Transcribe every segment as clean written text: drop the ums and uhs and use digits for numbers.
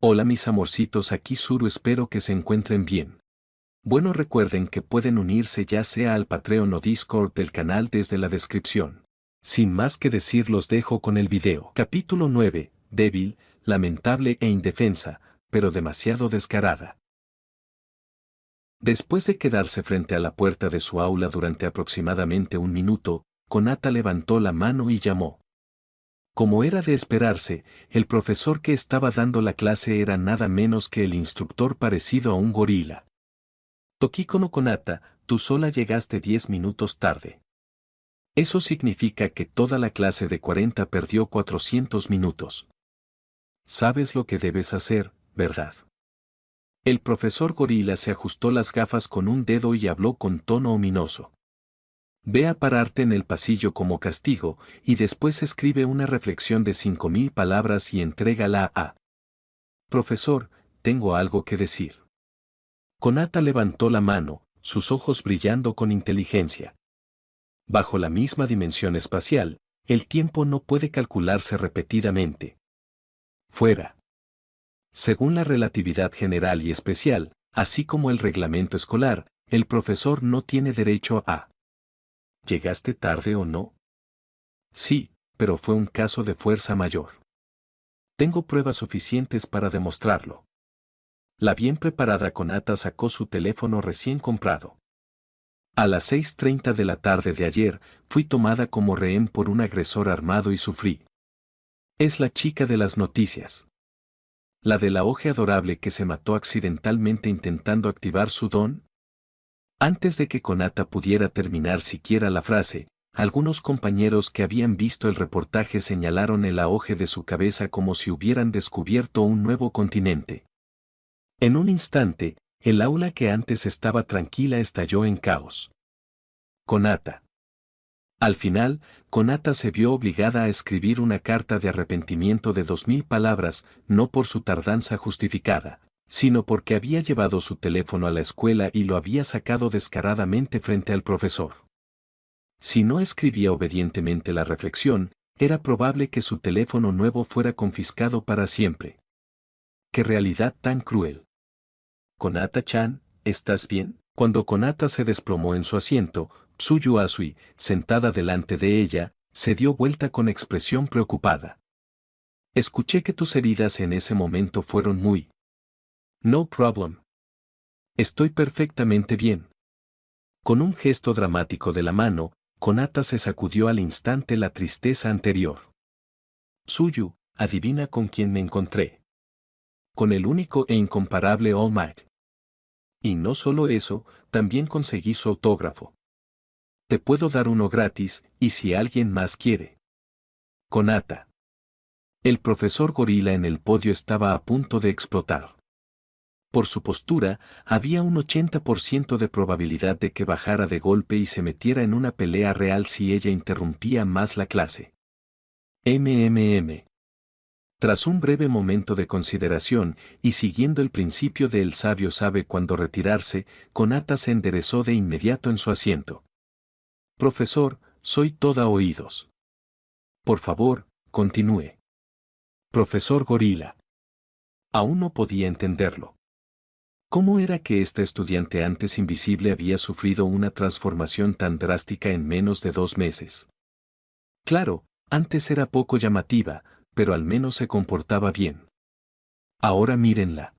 Hola mis amorcitos, aquí Suru, espero que se encuentren bien. Bueno, recuerden que pueden unirse ya sea al Patreon o Discord del canal desde la descripción. Sin más que decir, los dejo con el video. Capítulo 9, débil, lamentable e indefensa, pero demasiado descarada. Después de quedarse frente a la puerta de su aula durante aproximadamente un minuto, Konata levantó la mano y llamó. Como era de esperarse, el profesor que estaba dando la clase era nada menos que el instructor parecido a un gorila. Tokiko no Konata, tú sola llegaste 10 minutos tarde. Eso significa que toda la clase de 40 perdió 400 minutos. Sabes lo que debes hacer, ¿verdad? El profesor gorila se ajustó las gafas con un dedo y habló con tono ominoso. Ve a pararte en el pasillo como castigo, y después escribe una reflexión de 5000 palabras y entrégala a... Profesor, tengo algo que decir. Konata levantó la mano, sus ojos brillando con inteligencia. Bajo la misma dimensión espacial, el tiempo no puede calcularse repetidamente. Fuera. Según la relatividad general y especial, así como el reglamento escolar, el profesor no tiene derecho a... ¿Llegaste tarde o no? Sí, pero fue un caso de fuerza mayor. Tengo pruebas suficientes para demostrarlo. La bien preparada Konata sacó su teléfono recién comprado. A las 6:30 de la tarde de ayer, fui tomada como rehén por un agresor armado y sufrí. Es la chica de las noticias. La de la hoja adorable que se mató accidentalmente intentando activar su don. Antes de que Konata pudiera terminar siquiera la frase, algunos compañeros que habían visto el reportaje señalaron el auge de su cabeza como si hubieran descubierto un nuevo continente. En un instante, el aula que antes estaba tranquila estalló en caos. Konata. Al final, Konata se vio obligada a escribir una carta de arrepentimiento de 2000 palabras, no por su tardanza justificada, sino porque había llevado su teléfono a la escuela y lo había sacado descaradamente frente al profesor. Si no escribía obedientemente la reflexión, era probable que su teléfono nuevo fuera confiscado para siempre. ¡Qué realidad tan cruel! Konata-chan, ¿estás bien? Cuando Konata se desplomó en su asiento, Tsuyu Asui, sentada delante de ella, se dio vuelta con expresión preocupada. Escuché que tus heridas en ese momento fueron muy... No problem. Estoy perfectamente bien. Con un gesto dramático de la mano, Konata se sacudió al instante la tristeza anterior. Tsuyu, adivina con quién me encontré. Con el único e incomparable All Might. Y no solo eso, también conseguí su autógrafo. Te puedo dar uno gratis, y si alguien más quiere. Konata. El profesor gorila en el podio estaba a punto de explotar. Por su postura, había un 80% de probabilidad de que bajara de golpe y se metiera en una pelea real si ella interrumpía más la clase. Tras un breve momento de consideración, y siguiendo el principio de el sabio sabe cuándo retirarse, Konata se enderezó de inmediato en su asiento. Profesor, soy toda oídos. Por favor, continúe. Profesor gorila. Aún no podía entenderlo. ¿Cómo era que esta estudiante antes invisible había sufrido una transformación tan drástica en menos de 2 meses? Claro, antes era poco llamativa, pero al menos se comportaba bien. Ahora mírenla.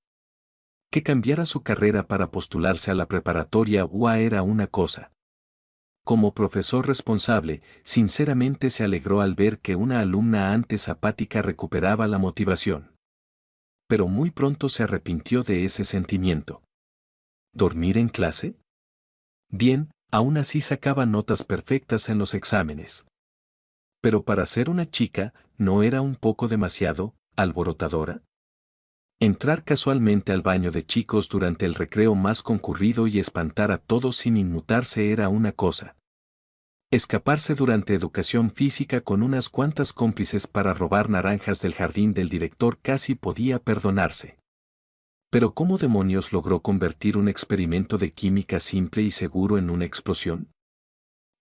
Que cambiara su carrera para postularse a la preparatoria UA era una cosa. Como profesor responsable, sinceramente se alegró al ver que una alumna antes apática recuperaba la motivación. Pero muy pronto se arrepintió de ese sentimiento. ¿Dormir en clase? Bien, aún así sacaba notas perfectas en los exámenes. Pero para ser una chica, ¿no era un poco demasiado alborotadora? Entrar casualmente al baño de chicos durante el recreo más concurrido y espantar a todos sin inmutarse era una cosa. Escaparse durante educación física con unas cuantas cómplices para robar naranjas del jardín del director casi podía perdonarse. Pero ¿cómo demonios logró convertir un experimento de química simple y seguro en una explosión?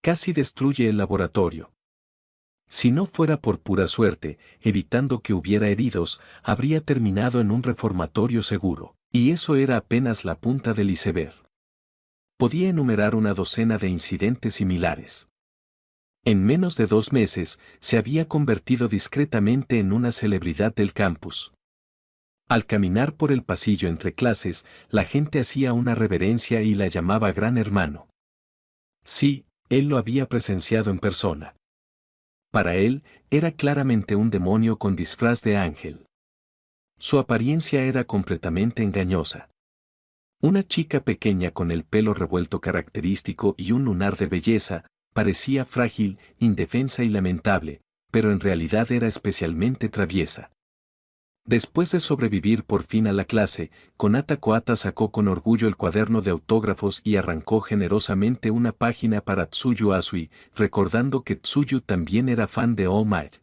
Casi destruye el laboratorio. Si no fuera por pura suerte, evitando que hubiera heridos, habría terminado en un reformatorio seguro, y eso era apenas la punta del iceberg. Podía enumerar una docena de incidentes similares. En menos de 2 meses, se había convertido discretamente en una celebridad del campus. Al caminar por el pasillo entre clases, la gente hacía una reverencia y la llamaba Gran Hermano. Sí, él lo había presenciado en persona. Para él, era claramente un demonio con disfraz de ángel. Su apariencia era completamente engañosa. Una chica pequeña con el pelo revuelto característico y un lunar de belleza, parecía frágil, indefensa y lamentable, pero en realidad era especialmente traviesa. Después de sobrevivir por fin a la clase, Konata Koata sacó con orgullo el cuaderno de autógrafos y arrancó generosamente una página para Tsuyu Asui, recordando que Tsuyu también era fan de All Might.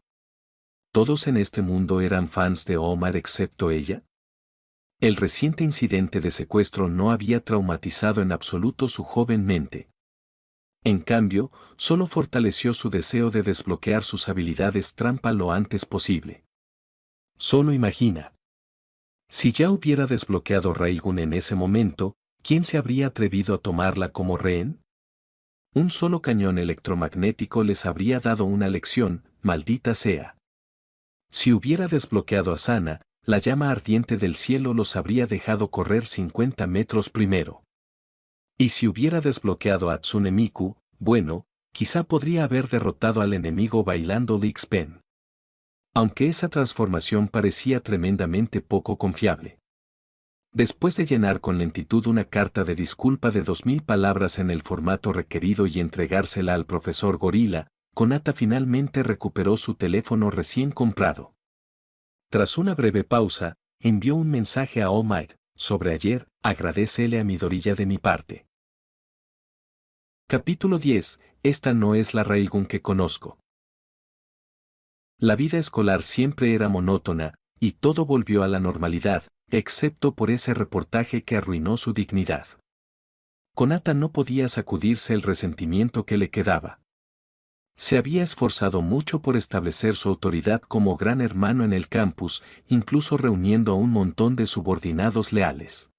¿Todos en este mundo eran fans de All Might excepto ella? El reciente incidente de secuestro no había traumatizado en absoluto su joven mente. En cambio, solo fortaleció su deseo de desbloquear sus habilidades trampa lo antes posible. Solo imagina. Si ya hubiera desbloqueado Railgun en ese momento, ¿quién se habría atrevido a tomarla como rehén? Un solo cañón electromagnético les habría dado una lección, maldita sea. Si hubiera desbloqueado a Sana, la llama ardiente del cielo los habría dejado correr 50 metros primero. Y si hubiera desbloqueado a Tsune Miku, bueno, quizá podría haber derrotado al enemigo bailando Lixpen. Aunque esa transformación parecía tremendamente poco confiable. Después de llenar con lentitud una carta de disculpa de 2000 palabras en el formato requerido y entregársela al profesor Gorila, Konata finalmente recuperó su teléfono recién comprado. Tras una breve pausa, envió un mensaje a All Might, sobre ayer, agradécele a Midoriya de mi parte. Capítulo 10, esta no es la Railgun que conozco. La vida escolar siempre era monótona, y todo volvió a la normalidad, excepto por ese reportaje que arruinó su dignidad. Konata no podía sacudirse el resentimiento que le quedaba. Se había esforzado mucho por establecer su autoridad como gran hermano en el campus, incluso reuniendo a un montón de subordinados leales.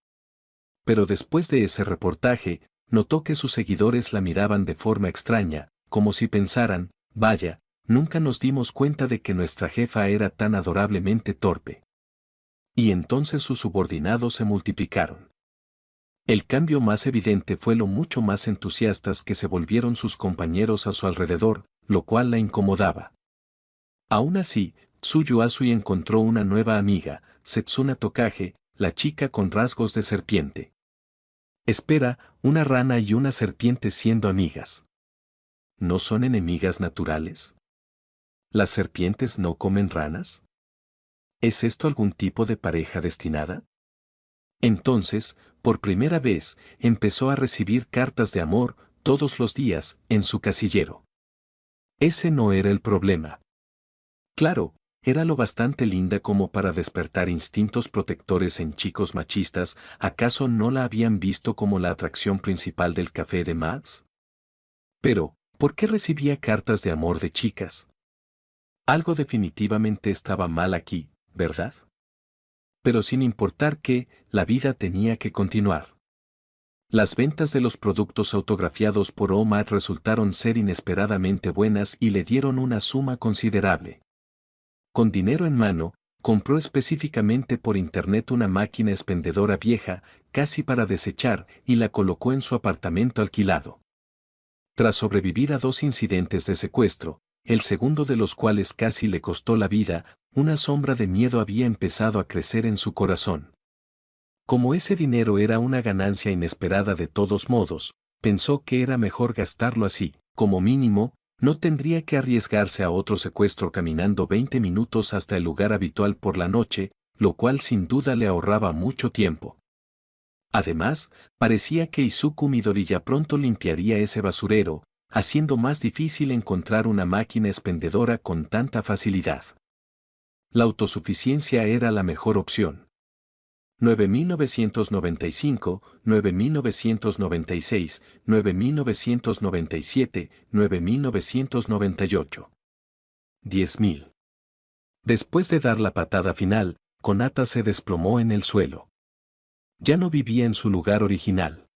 Pero después de ese reportaje, notó que sus seguidores la miraban de forma extraña, como si pensaran, vaya, nunca nos dimos cuenta de que nuestra jefa era tan adorablemente torpe. Y entonces sus subordinados se multiplicaron. El cambio más evidente fue lo mucho más entusiastas que se volvieron sus compañeros a su alrededor, lo cual la incomodaba. Aún así, Tsuyu Asui encontró una nueva amiga, Setsuna Tokage, la chica con rasgos de serpiente. Espera, una rana y una serpiente siendo amigas. ¿No son enemigas naturales? ¿Las serpientes no comen ranas? ¿Es esto algún tipo de pareja destinada? Entonces, por primera vez, empezó a recibir cartas de amor, todos los días, en su casillero. Ese no era el problema. Claro, era lo bastante linda como para despertar instintos protectores en chicos machistas. ¿Acaso no la habían visto como la atracción principal del café de Max? Pero, ¿por qué recibía cartas de amor de chicas? Algo definitivamente estaba mal aquí, ¿verdad? Pero sin importar qué, la vida tenía que continuar. Las ventas de los productos autografiados por Omar resultaron ser inesperadamente buenas y le dieron una suma considerable. Con dinero en mano, compró específicamente por internet una máquina expendedora vieja, casi para desechar, y la colocó en su apartamento alquilado. Tras sobrevivir a 2 incidentes de secuestro, el segundo de los cuales casi le costó la vida, una sombra de miedo había empezado a crecer en su corazón. Como ese dinero era una ganancia inesperada de todos modos, pensó que era mejor gastarlo así, como mínimo, no tendría que arriesgarse a otro secuestro caminando 20 minutos hasta el lugar habitual por la noche, lo cual sin duda le ahorraba mucho tiempo. Además, parecía que Izuku Midoriya pronto limpiaría ese basurero, haciendo más difícil encontrar una máquina expendedora con tanta facilidad. La autosuficiencia era la mejor opción. 9.995, 9.996, 9.997, 9.998. 10.000. Después de dar la patada final, Konata se desplomó en el suelo. Ya no vivía en su lugar original.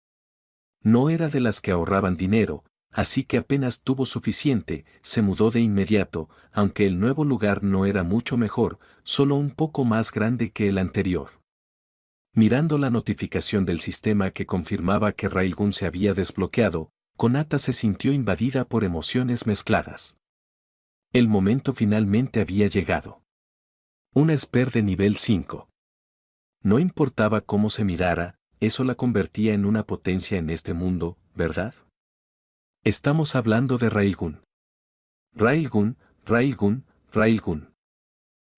No era de las que ahorraban dinero, así que apenas tuvo suficiente, se mudó de inmediato, aunque el nuevo lugar no era mucho mejor, solo un poco más grande que el anterior. Mirando la notificación del sistema que confirmaba que Railgun se había desbloqueado, Konata se sintió invadida por emociones mezcladas. El momento finalmente había llegado. Un esper de nivel 5. No importaba cómo se mirara, eso la convertía en una potencia en este mundo, ¿verdad? Estamos hablando de Railgun. Railgun, Railgun, Railgun.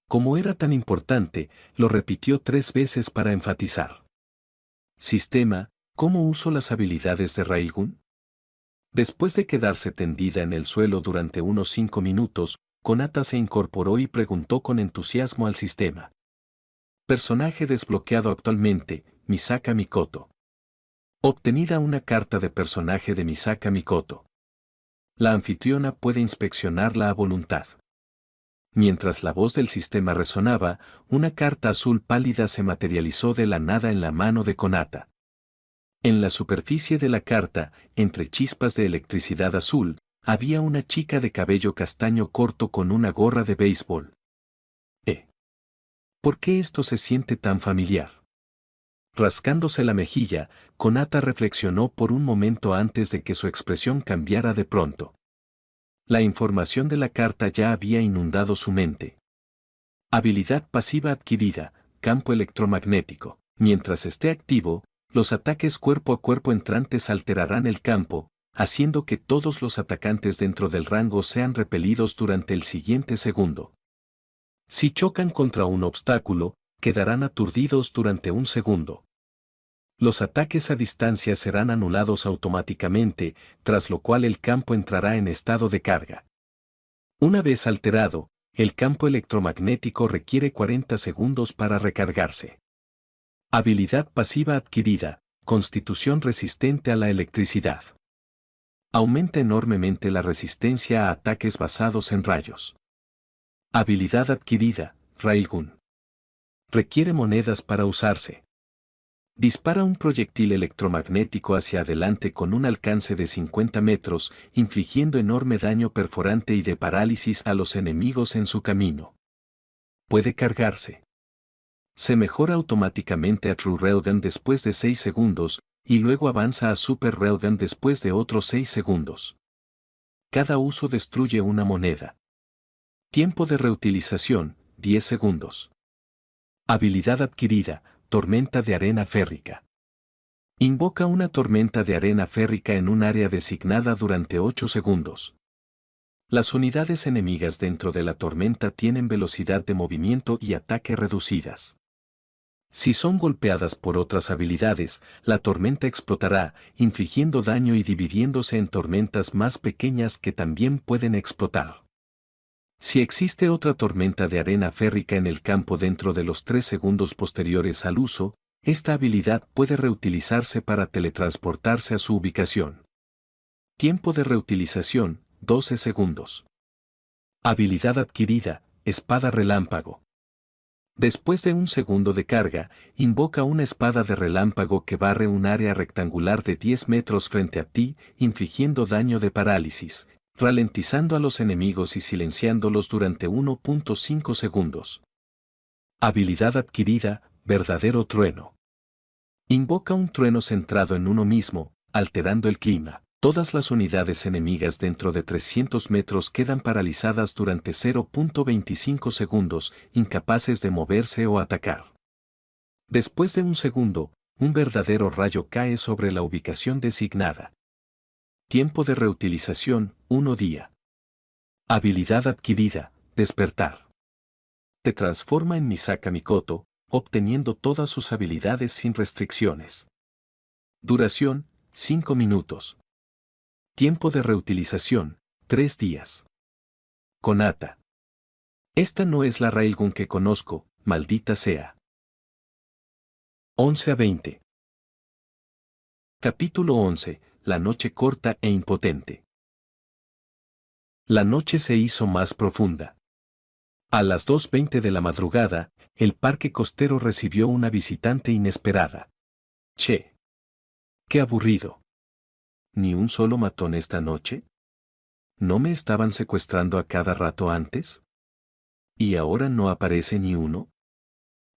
Como era tan importante, lo repitió 3 veces para enfatizar. Sistema, ¿cómo uso las habilidades de Railgun? Después de quedarse tendida en el suelo durante unos 5 minutos, Konata se incorporó y preguntó con entusiasmo al sistema. Personaje desbloqueado actualmente, Misaka Mikoto. Obtenida una carta de personaje de Misaka Mikoto. La anfitriona puede inspeccionarla a voluntad. Mientras la voz del sistema resonaba, una carta azul pálida se materializó de la nada en la mano de Konata. En la superficie de la carta, entre chispas de electricidad azul, había una chica de cabello castaño corto con una gorra de béisbol. ¿Por qué esto se siente tan familiar? Rascándose la mejilla, Konata reflexionó por un momento antes de que su expresión cambiara de pronto. La información de la carta ya había inundado su mente. Habilidad pasiva adquirida, campo electromagnético. Mientras esté activo, los ataques cuerpo a cuerpo entrantes alterarán el campo, haciendo que todos los atacantes dentro del rango sean repelidos durante el siguiente segundo. Si chocan contra un obstáculo, quedarán aturdidos durante un segundo. Los ataques a distancia serán anulados automáticamente, tras lo cual el campo entrará en estado de carga. Una vez alterado, el campo electromagnético requiere 40 segundos para recargarse. Habilidad pasiva adquirida, constitución resistente a la electricidad. Aumenta enormemente la resistencia a ataques basados en rayos. Habilidad adquirida, Railgun. Requiere monedas para usarse. Dispara un proyectil electromagnético hacia adelante con un alcance de 50 metros, infligiendo enorme daño perforante y de parálisis a los enemigos en su camino. Puede cargarse. Se mejora automáticamente a True Railgun después de 6 segundos, y luego avanza a Super Railgun después de otros 6 segundos. Cada uso destruye una moneda. Tiempo de reutilización, 10 segundos. Habilidad adquirida, tormenta de arena férrica. Invoca una tormenta de arena férrica en un área designada durante 8 segundos. Las unidades enemigas dentro de la tormenta tienen velocidad de movimiento y ataque reducidas. Si son golpeadas por otras habilidades, la tormenta explotará, infligiendo daño y dividiéndose en tormentas más pequeñas que también pueden explotar. Si existe otra tormenta de arena férrica en el campo dentro de los 3 segundos posteriores al uso, esta habilidad puede reutilizarse para teletransportarse a su ubicación. Tiempo de reutilización, 12 segundos. Habilidad adquirida, espada relámpago. Después de un segundo de carga, invoca una espada de relámpago que barre un área rectangular de 10 metros frente a ti, infligiendo daño de parálisis, ralentizando a los enemigos y silenciándolos durante 1.5 segundos. Habilidad adquirida, verdadero trueno. Invoca un trueno centrado en uno mismo, alterando el clima. Todas las unidades enemigas dentro de 300 metros quedan paralizadas durante 0.25 segundos, incapaces de moverse o atacar. Después de un segundo, un verdadero rayo cae sobre la ubicación designada. Tiempo de reutilización, 1 día. Habilidad adquirida, despertar. Te transforma en Misaka Mikoto, obteniendo todas sus habilidades sin restricciones. Duración, 5 minutos. Tiempo de reutilización, 3 días. Konata. Esta no es la Railgun que conozco, maldita sea. 11 a 20. Capítulo 11. La noche corta e impotente. La noche se hizo más profunda. A las 2:20 de la madrugada, el parque costero recibió una visitante inesperada. Che. ¡Qué aburrido! ¿Ni un solo matón esta noche? ¿No me estaban secuestrando a cada rato antes? ¿Y ahora no aparece ni uno?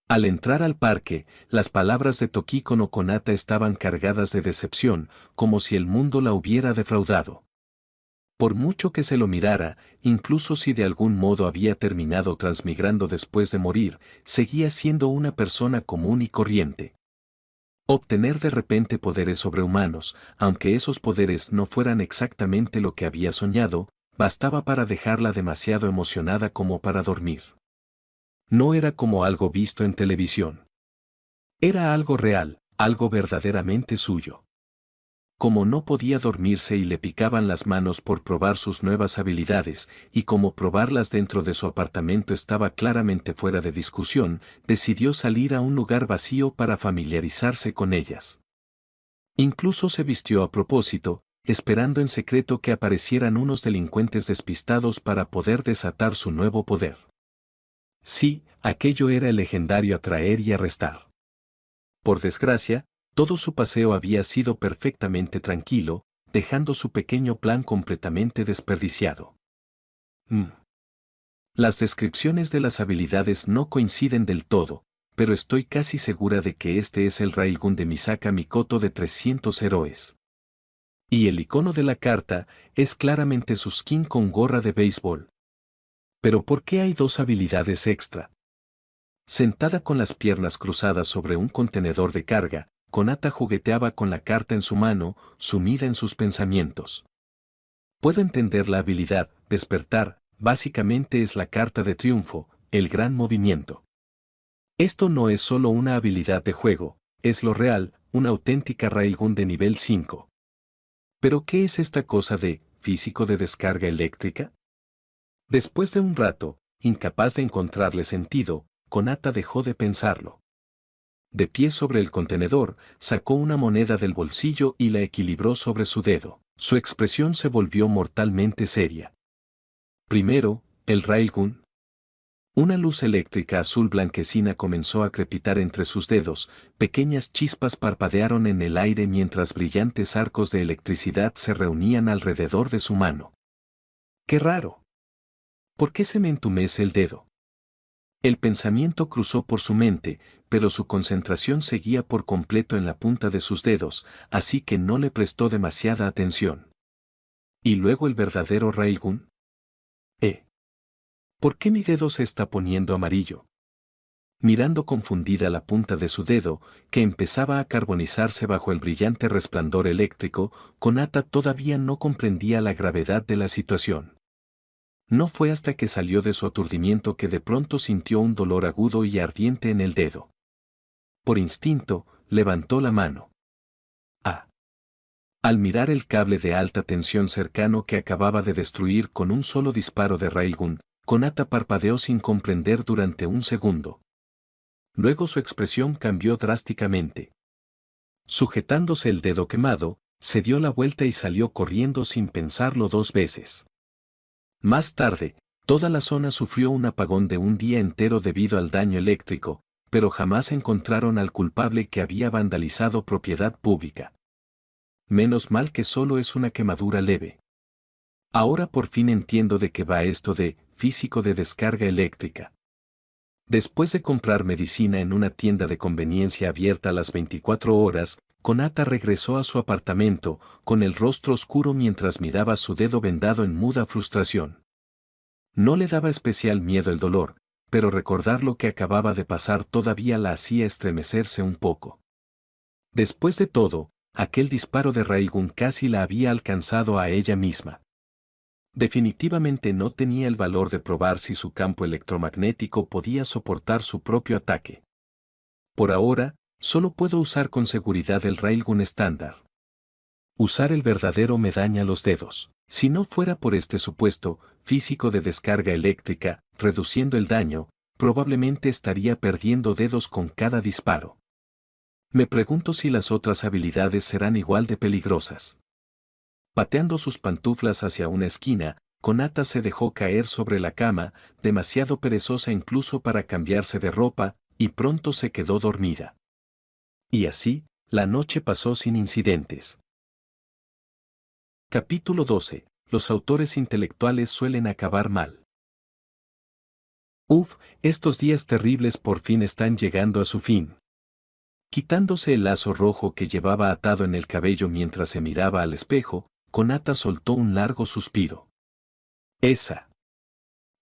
Al entrar al parque, las palabras de Tokiko no Konata estaban cargadas de decepción, como si el mundo la hubiera defraudado. Por mucho que se lo mirara, incluso si de algún modo había terminado transmigrando después de morir, seguía siendo una persona común y corriente. Obtener de repente poderes sobrehumanos, aunque esos poderes no fueran exactamente lo que había soñado, bastaba para dejarla demasiado emocionada como para dormir. No era como algo visto en televisión. Era algo real, algo verdaderamente suyo. Como no podía dormirse y le picaban las manos por probar sus nuevas habilidades, y como probarlas dentro de su apartamento estaba claramente fuera de discusión, decidió salir a un lugar vacío para familiarizarse con ellas. Incluso se vistió a propósito, esperando en secreto que aparecieran unos delincuentes despistados para poder desatar su nuevo poder. Sí, aquello era el legendario atraer y arrestar. Por desgracia, todo su paseo había sido perfectamente tranquilo, dejando su pequeño plan completamente desperdiciado. Las descripciones de las habilidades no coinciden del todo, pero estoy casi segura de que este es el Railgun de Misaka Mikoto de 300 héroes. Y el icono de la carta es claramente su skin con gorra de béisbol. Pero ¿por qué hay dos habilidades extra? Sentada con las piernas cruzadas sobre un contenedor de carga, Konata jugueteaba con la carta en su mano, sumida en sus pensamientos. Puedo entender la habilidad, despertar, básicamente es la carta de triunfo, el gran movimiento. Esto no es solo una habilidad de juego, es lo real, una auténtica Railgun de nivel 5. ¿Pero qué es esta cosa de físico de descarga eléctrica? Después de un rato, incapaz de encontrarle sentido, Konata dejó de pensarlo. De pie sobre el contenedor, sacó una moneda del bolsillo y la equilibró sobre su dedo. Su expresión se volvió mortalmente seria. Primero, el Railgun. Una luz eléctrica azul blanquecina comenzó a crepitar entre sus dedos, pequeñas chispas parpadearon en el aire mientras brillantes arcos de electricidad se reunían alrededor de su mano. ¡Qué raro! ¿Por qué se me entumece el dedo? El pensamiento cruzó por su mente, pero su concentración seguía por completo en la punta de sus dedos, así que no le prestó demasiada atención. ¿Y luego el verdadero Railgun? ¿Por qué mi dedo se está poniendo amarillo? Mirando confundida la punta de su dedo, que empezaba a carbonizarse bajo el brillante resplandor eléctrico, Konata todavía no comprendía la gravedad de la situación. No fue hasta que salió de su aturdimiento que de pronto sintió un dolor agudo y ardiente en el dedo. Por instinto, levantó la mano. ¡Ah! Al mirar el cable de alta tensión cercano que acababa de destruir con un solo disparo de Railgun, Konata parpadeó sin comprender durante un segundo. Luego su expresión cambió drásticamente. Sujetándose el dedo quemado, se dio la vuelta y salió corriendo sin pensarlo dos veces. Más tarde, toda la zona sufrió un apagón de un día entero debido al daño eléctrico, pero jamás encontraron al culpable que había vandalizado propiedad pública. Menos mal que solo es una quemadura leve. Ahora por fin entiendo de qué va esto de físico de descarga eléctrica. Después de comprar medicina en una tienda de conveniencia abierta a las 24 horas, Konata regresó a su apartamento, con el rostro oscuro mientras miraba su dedo vendado en muda frustración. No le daba especial miedo el dolor, pero recordar lo que acababa de pasar todavía la hacía estremecerse un poco. Después de todo, aquel disparo de Railgun casi la había alcanzado a ella misma. Definitivamente no tenía el valor de probar si su campo electromagnético podía soportar su propio ataque. Por ahora, solo puedo usar con seguridad el Railgun estándar. Usar el verdadero me daña los dedos. Si no fuera por este supuesto físico de descarga eléctrica, reduciendo el daño, probablemente estaría perdiendo dedos con cada disparo. Me pregunto si las otras habilidades serán igual de peligrosas. Pateando sus pantuflas hacia una esquina, Konata se dejó caer sobre la cama, demasiado perezosa incluso para cambiarse de ropa, y pronto se quedó dormida. Y así, la noche pasó sin incidentes. Capítulo 12. Los autores intelectuales suelen acabar mal. Uf, estos días terribles por fin están llegando a su fin. Quitándose el lazo rojo que llevaba atado en el cabello mientras se miraba al espejo, Konata soltó un largo suspiro. Esa.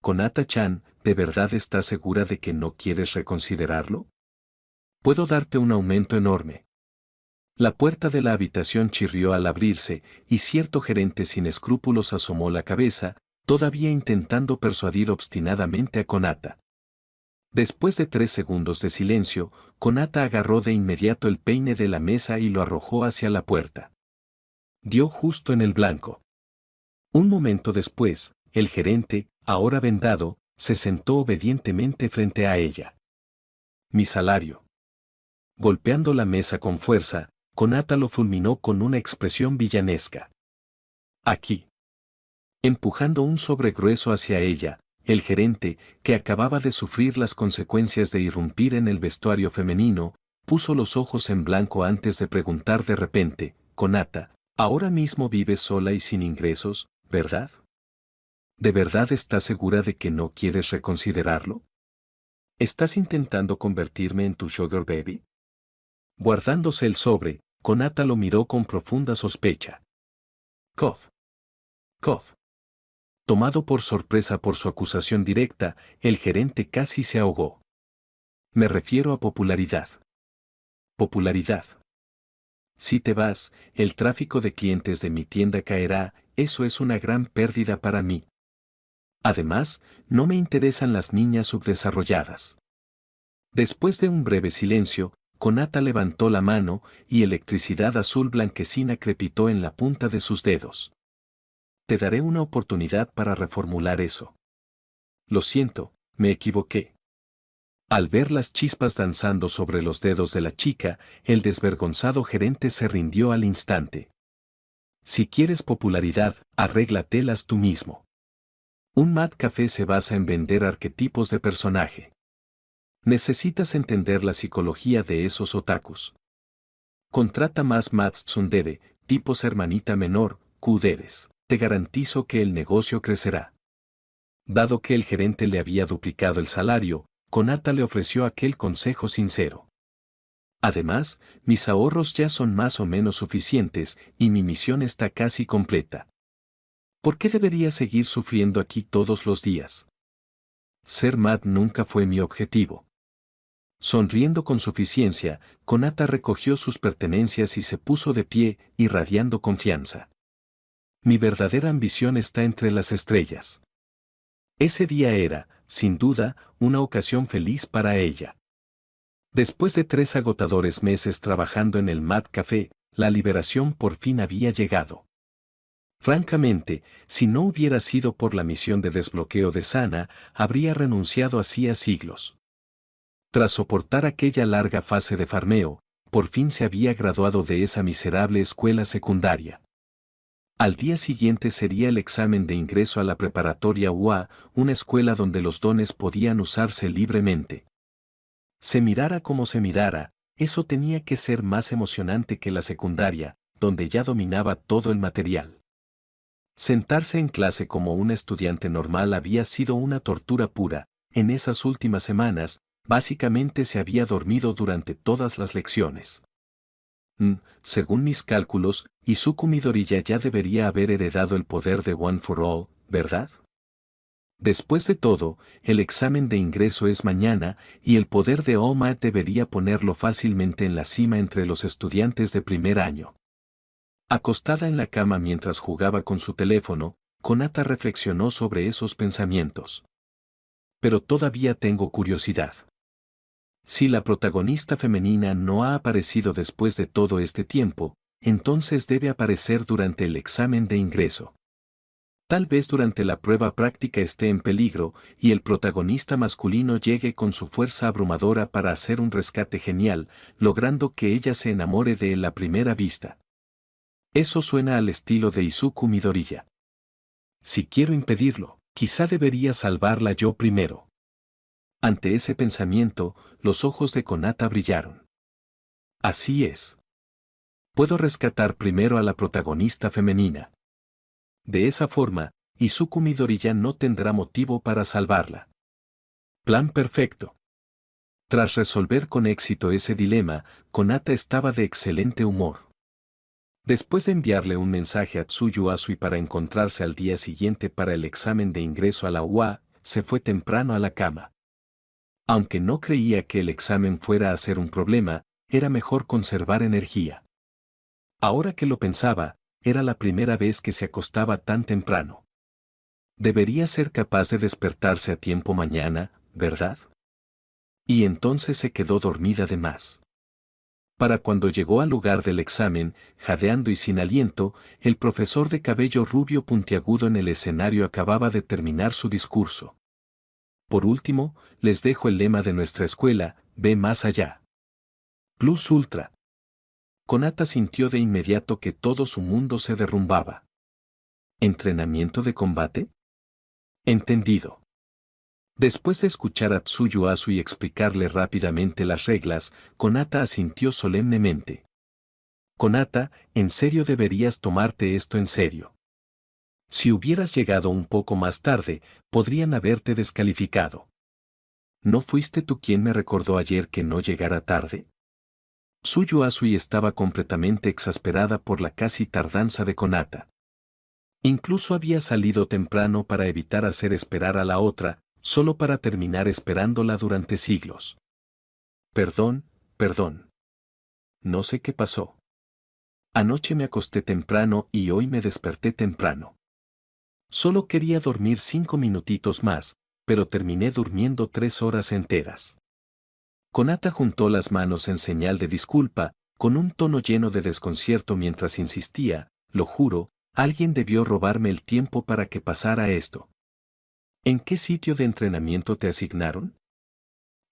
Konata-chan, ¿de verdad estás segura de que no quieres reconsiderarlo? Puedo darte un aumento enorme. La puerta de la habitación chirrió al abrirse, y cierto gerente sin escrúpulos asomó la cabeza, todavía intentando persuadir obstinadamente a Konata. Después de 3 segundos de silencio, Konata agarró de inmediato el peine de la mesa y lo arrojó hacia la puerta. Dio justo en el blanco. Un momento después, el gerente, ahora vendado, se sentó obedientemente frente a ella. Mi salario. Golpeando la mesa con fuerza, Konata lo fulminó con una expresión villanesca. Aquí. Empujando un sobre grueso hacia ella, el gerente, que acababa de sufrir las consecuencias de irrumpir en el vestuario femenino, puso los ojos en blanco antes de preguntar de repente, Konata, ahora mismo vives sola y sin ingresos, ¿verdad? ¿De verdad estás segura de que no quieres reconsiderarlo? ¿Estás intentando convertirme en tu sugar baby? Guardándose el sobre, Konata lo miró con profunda sospecha. Cough. Cough. Tomado por sorpresa por su acusación directa, el gerente casi se ahogó. Me refiero a popularidad. Popularidad. Si te vas, el tráfico de clientes de mi tienda caerá, eso es una gran pérdida para mí. Además, no me interesan las niñas subdesarrolladas. Después de un breve silencio, Konata levantó la mano y electricidad azul blanquecina crepitó en la punta de sus dedos. Te daré una oportunidad para reformular eso. Lo siento, me equivoqué. Al ver las chispas danzando sobre los dedos de la chica, el desvergonzado gerente se rindió al instante. Si quieres popularidad, arréglatelas tú mismo. Un Mad Café se basa en vender arquetipos de personaje. Necesitas entender la psicología de esos otakus. Contrata más Mad Tsundere, tipos hermanita menor, kuderes. Te garantizo que el negocio crecerá. Dado que el gerente le había duplicado el salario, Konata le ofreció aquel consejo sincero. Además, mis ahorros ya son más o menos suficientes y mi misión está casi completa. ¿Por qué debería seguir sufriendo aquí todos los días? Ser Mad nunca fue mi objetivo. Sonriendo con suficiencia, Konata recogió sus pertenencias y se puso de pie, irradiando confianza. Mi verdadera ambición está entre las estrellas. Ese día era, sin duda, una ocasión feliz para ella. Después de 3 agotadores meses trabajando en el Mad Café, la liberación por fin había llegado. Francamente, si no hubiera sido por la misión de desbloqueo de Sana, habría renunciado hacía siglos. Tras soportar aquella larga fase de farmeo, por fin se había graduado de esa miserable escuela secundaria. Al día siguiente sería el examen de ingreso a la preparatoria UA, una escuela donde los dones podían usarse libremente. Se mirara como se mirara, eso tenía que ser más emocionante que la secundaria, donde ya dominaba todo el material. Sentarse en clase como un estudiante normal había sido una tortura pura. En esas últimas semanas, básicamente se había dormido durante todas las lecciones. Según mis cálculos, Izuku Midoriya ya debería haber heredado el poder de One for All, ¿verdad? Después de todo, el examen de ingreso es mañana, y el poder de All Might debería ponerlo fácilmente en la cima entre los estudiantes de primer año. Acostada en la cama mientras jugaba con su teléfono, Konata reflexionó sobre esos pensamientos. Pero todavía tengo curiosidad. Si la protagonista femenina no ha aparecido después de todo este tiempo, entonces debe aparecer durante el examen de ingreso. Tal vez durante la prueba práctica esté en peligro y el protagonista masculino llegue con su fuerza abrumadora para hacer un rescate genial, logrando que ella se enamore de él a primera vista. Eso suena al estilo de Izuku Midoriya. Si quiero impedirlo, quizá debería salvarla yo primero. Ante ese pensamiento, los ojos de Konata brillaron. Así es. Puedo rescatar primero a la protagonista femenina. De esa forma, Izuku Midori ya no tendrá motivo para salvarla. Plan perfecto. Tras resolver con éxito ese dilema, Konata estaba de excelente humor. Después de enviarle un mensaje a Tsuyu Asui para encontrarse al día siguiente para el examen de ingreso a la UA, se fue temprano a la cama. Aunque no creía que el examen fuera a ser un problema, era mejor conservar energía. Ahora que lo pensaba, era la primera vez que se acostaba tan temprano. Debería ser capaz de despertarse a tiempo mañana, ¿verdad? Y entonces se quedó dormida de más. Para cuando llegó al lugar del examen, jadeando y sin aliento, el profesor de cabello rubio puntiagudo en el escenario acababa de terminar su discurso. Por último, les dejo el lema de nuestra escuela: ve más allá. Plus Ultra. Konata sintió de inmediato que todo su mundo se derrumbaba. ¿Entrenamiento de combate? Entendido. Después de escuchar a Tsuyu Asui explicarle rápidamente las reglas, Konata asintió solemnemente. Konata, en serio deberías tomarte esto en serio. Si hubieras llegado un poco más tarde, podrían haberte descalificado. ¿No fuiste tú quien me recordó ayer que no llegara tarde? Tsuyu Asui estaba completamente exasperada por la casi tardanza de Konata. Incluso había salido temprano para evitar hacer esperar a la otra, solo para terminar esperándola durante siglos. Perdón. No sé qué pasó. Anoche me acosté temprano y hoy me desperté temprano. Solo quería dormir 5 minutitos más, pero terminé durmiendo 3 horas enteras. Konata juntó las manos en señal de disculpa, con un tono lleno de desconcierto mientras insistía: lo juro, alguien debió robarme el tiempo para que pasara esto. ¿En qué sitio de entrenamiento te asignaron?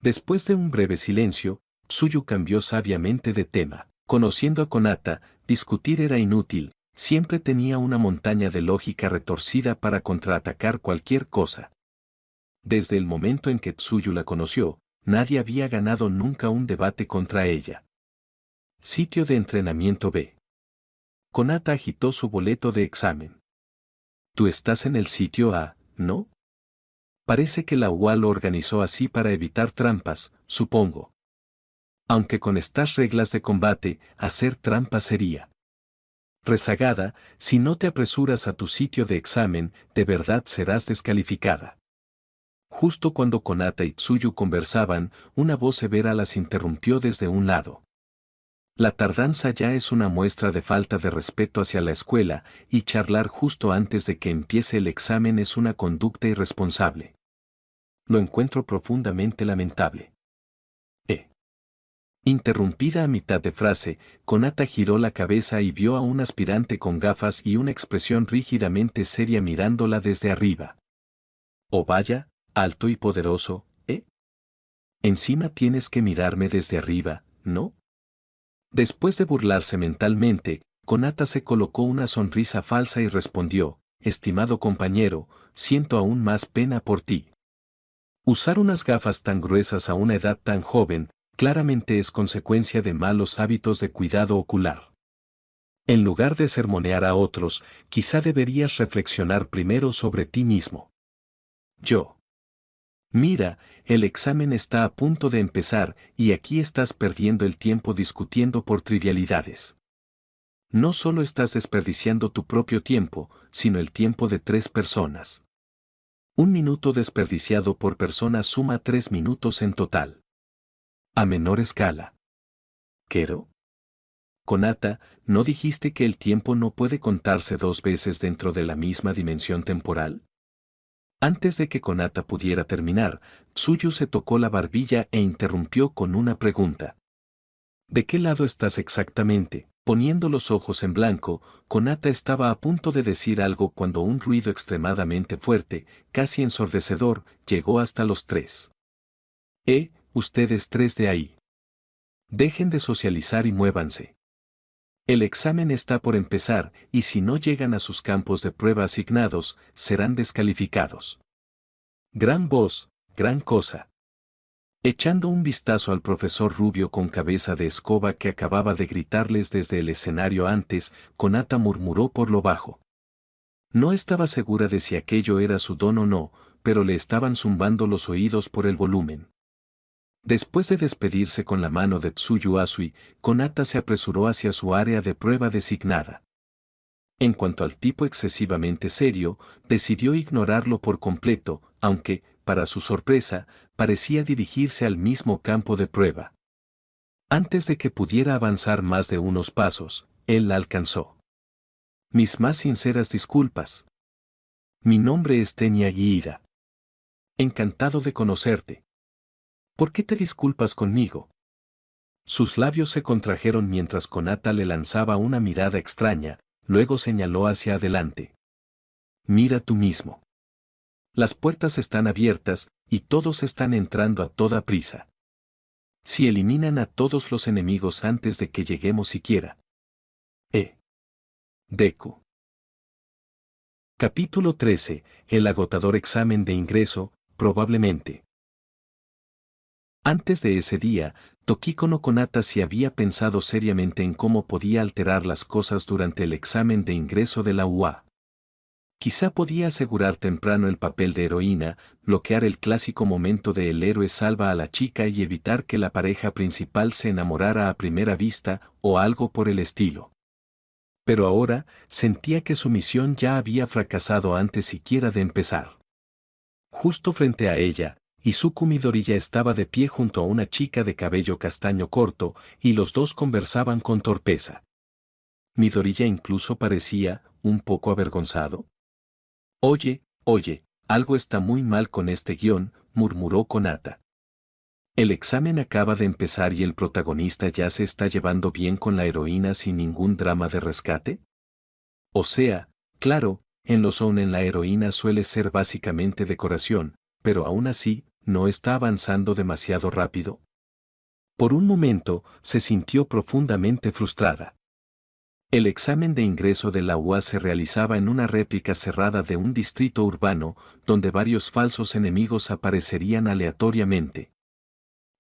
Después de un breve silencio, Tsuyu cambió sabiamente de tema. Conociendo a Konata, discutir era inútil, siempre tenía una montaña de lógica retorcida para contraatacar cualquier cosa. Desde el momento en que Tsuyu la conoció, nadie había ganado nunca un debate contra ella. Sitio de entrenamiento B. Konata agitó su boleto de examen. Tú estás en el sitio A, ¿no? Parece que la UA lo organizó así para evitar trampas, supongo. Aunque con estas reglas de combate, hacer trampa sería rezagada. Si no te apresuras a tu sitio de examen, de verdad serás descalificada. Justo cuando Konata y Tsuyu conversaban, una voz severa las interrumpió desde un lado. La tardanza ya es una muestra de falta de respeto hacia la escuela, y charlar justo antes de que empiece el examen es una conducta irresponsable. Lo encuentro profundamente lamentable. Interrumpida a mitad de frase, Konata giró la cabeza y vio a un aspirante con gafas y una expresión rígidamente seria mirándola desde arriba. Oh vaya, alto y poderoso, ¿eh? Encima tienes que mirarme desde arriba, ¿no? Después de burlarse mentalmente, Konata se colocó una sonrisa falsa y respondió: estimado compañero, siento aún más pena por ti. Usar unas gafas tan gruesas a una edad tan joven, claramente es consecuencia de malos hábitos de cuidado ocular. En lugar de sermonear a otros, quizá deberías reflexionar primero sobre ti mismo. Mira, el examen está a punto de empezar y aquí estás perdiendo el tiempo discutiendo por trivialidades. No solo estás desperdiciando tu propio tiempo, sino el tiempo de 3 personas. 1 minuto desperdiciado por persona suma 3 minutos en total. A menor escala. ¿Quero? Konata, ¿no dijiste que el tiempo no puede contarse 2 veces dentro de la misma dimensión temporal? Antes de que Konata pudiera terminar, Tsuyu se tocó la barbilla e interrumpió con una pregunta. ¿De qué lado estás exactamente? Poniendo los ojos en blanco, Konata estaba a punto de decir algo cuando un ruido extremadamente fuerte, casi ensordecedor, llegó hasta los 3. Ustedes 3 de ahí. Dejen de socializar y muévanse. El examen está por empezar, y si no llegan a sus campos de prueba asignados, serán descalificados. Gran voz, gran cosa. Echando un vistazo al profesor rubio con cabeza de escoba que acababa de gritarles desde el escenario antes, Konata murmuró por lo bajo. No estaba segura de si aquello era su don o no, pero le estaban zumbando los oídos por el volumen. Después de despedirse con la mano de Tsuyu Asui, Konata se apresuró hacia su área de prueba designada. En cuanto al tipo excesivamente serio, decidió ignorarlo por completo, aunque, para su sorpresa, parecía dirigirse al mismo campo de prueba. Antes de que pudiera avanzar más de unos pasos, él la alcanzó. Mis más sinceras disculpas. Mi nombre es Tenya Iida. Encantado de conocerte. ¿Por qué te disculpas conmigo? Sus labios se contrajeron mientras Konata le lanzaba una mirada extraña, luego señaló hacia adelante. Mira tú mismo. Las puertas están abiertas, y todos están entrando a toda prisa. Si eliminan a todos los enemigos antes de que lleguemos siquiera. Deku. Capítulo 13. El agotador examen de ingreso, probablemente. Antes de ese día, Tokiko no Konata se había pensado seriamente en cómo podía alterar las cosas durante el examen de ingreso de la UA. Quizá podía asegurar temprano el papel de heroína, bloquear el clásico momento de el héroe salva a la chica y evitar que la pareja principal se enamorara a primera vista, o algo por el estilo. Pero ahora, sentía que su misión ya había fracasado antes siquiera de empezar. Justo frente a ella, Izuku Midoriya estaba de pie junto a una chica de cabello castaño corto, y los dos conversaban con torpeza. Midoriya incluso parecía, un poco avergonzado. Oye, algo está muy mal con este guión, murmuró Konata. El examen acaba de empezar y el protagonista ya se está llevando bien con la heroína sin ningún drama de rescate. O sea, claro, en los shounen la heroína suele ser básicamente decoración, pero aún así, ¿no está avanzando demasiado rápido? Por un momento, se sintió profundamente frustrada. El examen de ingreso de la UA se realizaba en una réplica cerrada de un distrito urbano, donde varios falsos enemigos aparecerían aleatoriamente.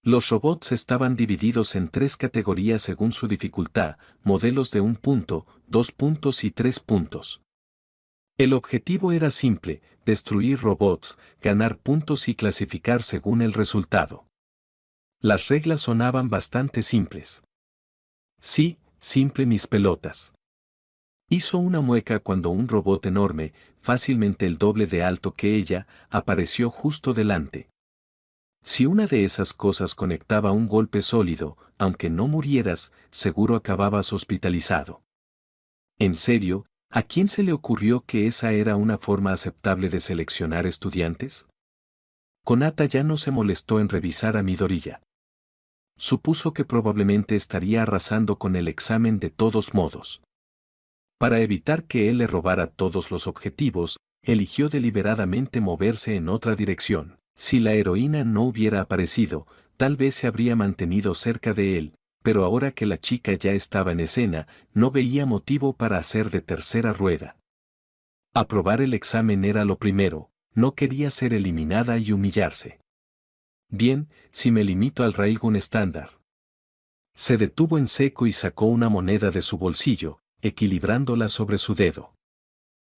Los robots estaban divididos en 3 categorías según su dificultad, modelos de 1 punto, 2 puntos y 3 puntos. El objetivo era simple, destruir robots, ganar puntos y clasificar según el resultado. Las reglas sonaban bastante simples. Sí, simple mis pelotas. Hizo una mueca cuando un robot enorme, fácilmente el doble de alto que ella, apareció justo delante. Si una de esas cosas conectaba un golpe sólido, aunque no murieras, seguro acababas hospitalizado. En serio, ¿a quién se le ocurrió que esa era una forma aceptable de seleccionar estudiantes? Konata ya no se molestó en revisar a Midoriya. Supuso que probablemente estaría arrasando con el examen de todos modos. Para evitar que él le robara todos los objetivos, eligió deliberadamente moverse en otra dirección. Si la heroína no hubiera aparecido, tal vez se habría mantenido cerca de él, pero ahora que la chica ya estaba en escena, no veía motivo para hacer de tercera rueda. Aprobar el examen era lo primero, no quería ser eliminada y humillarse. Bien, si me limito al Railgun estándar. Se detuvo en seco y sacó una moneda de su bolsillo, equilibrándola sobre su dedo.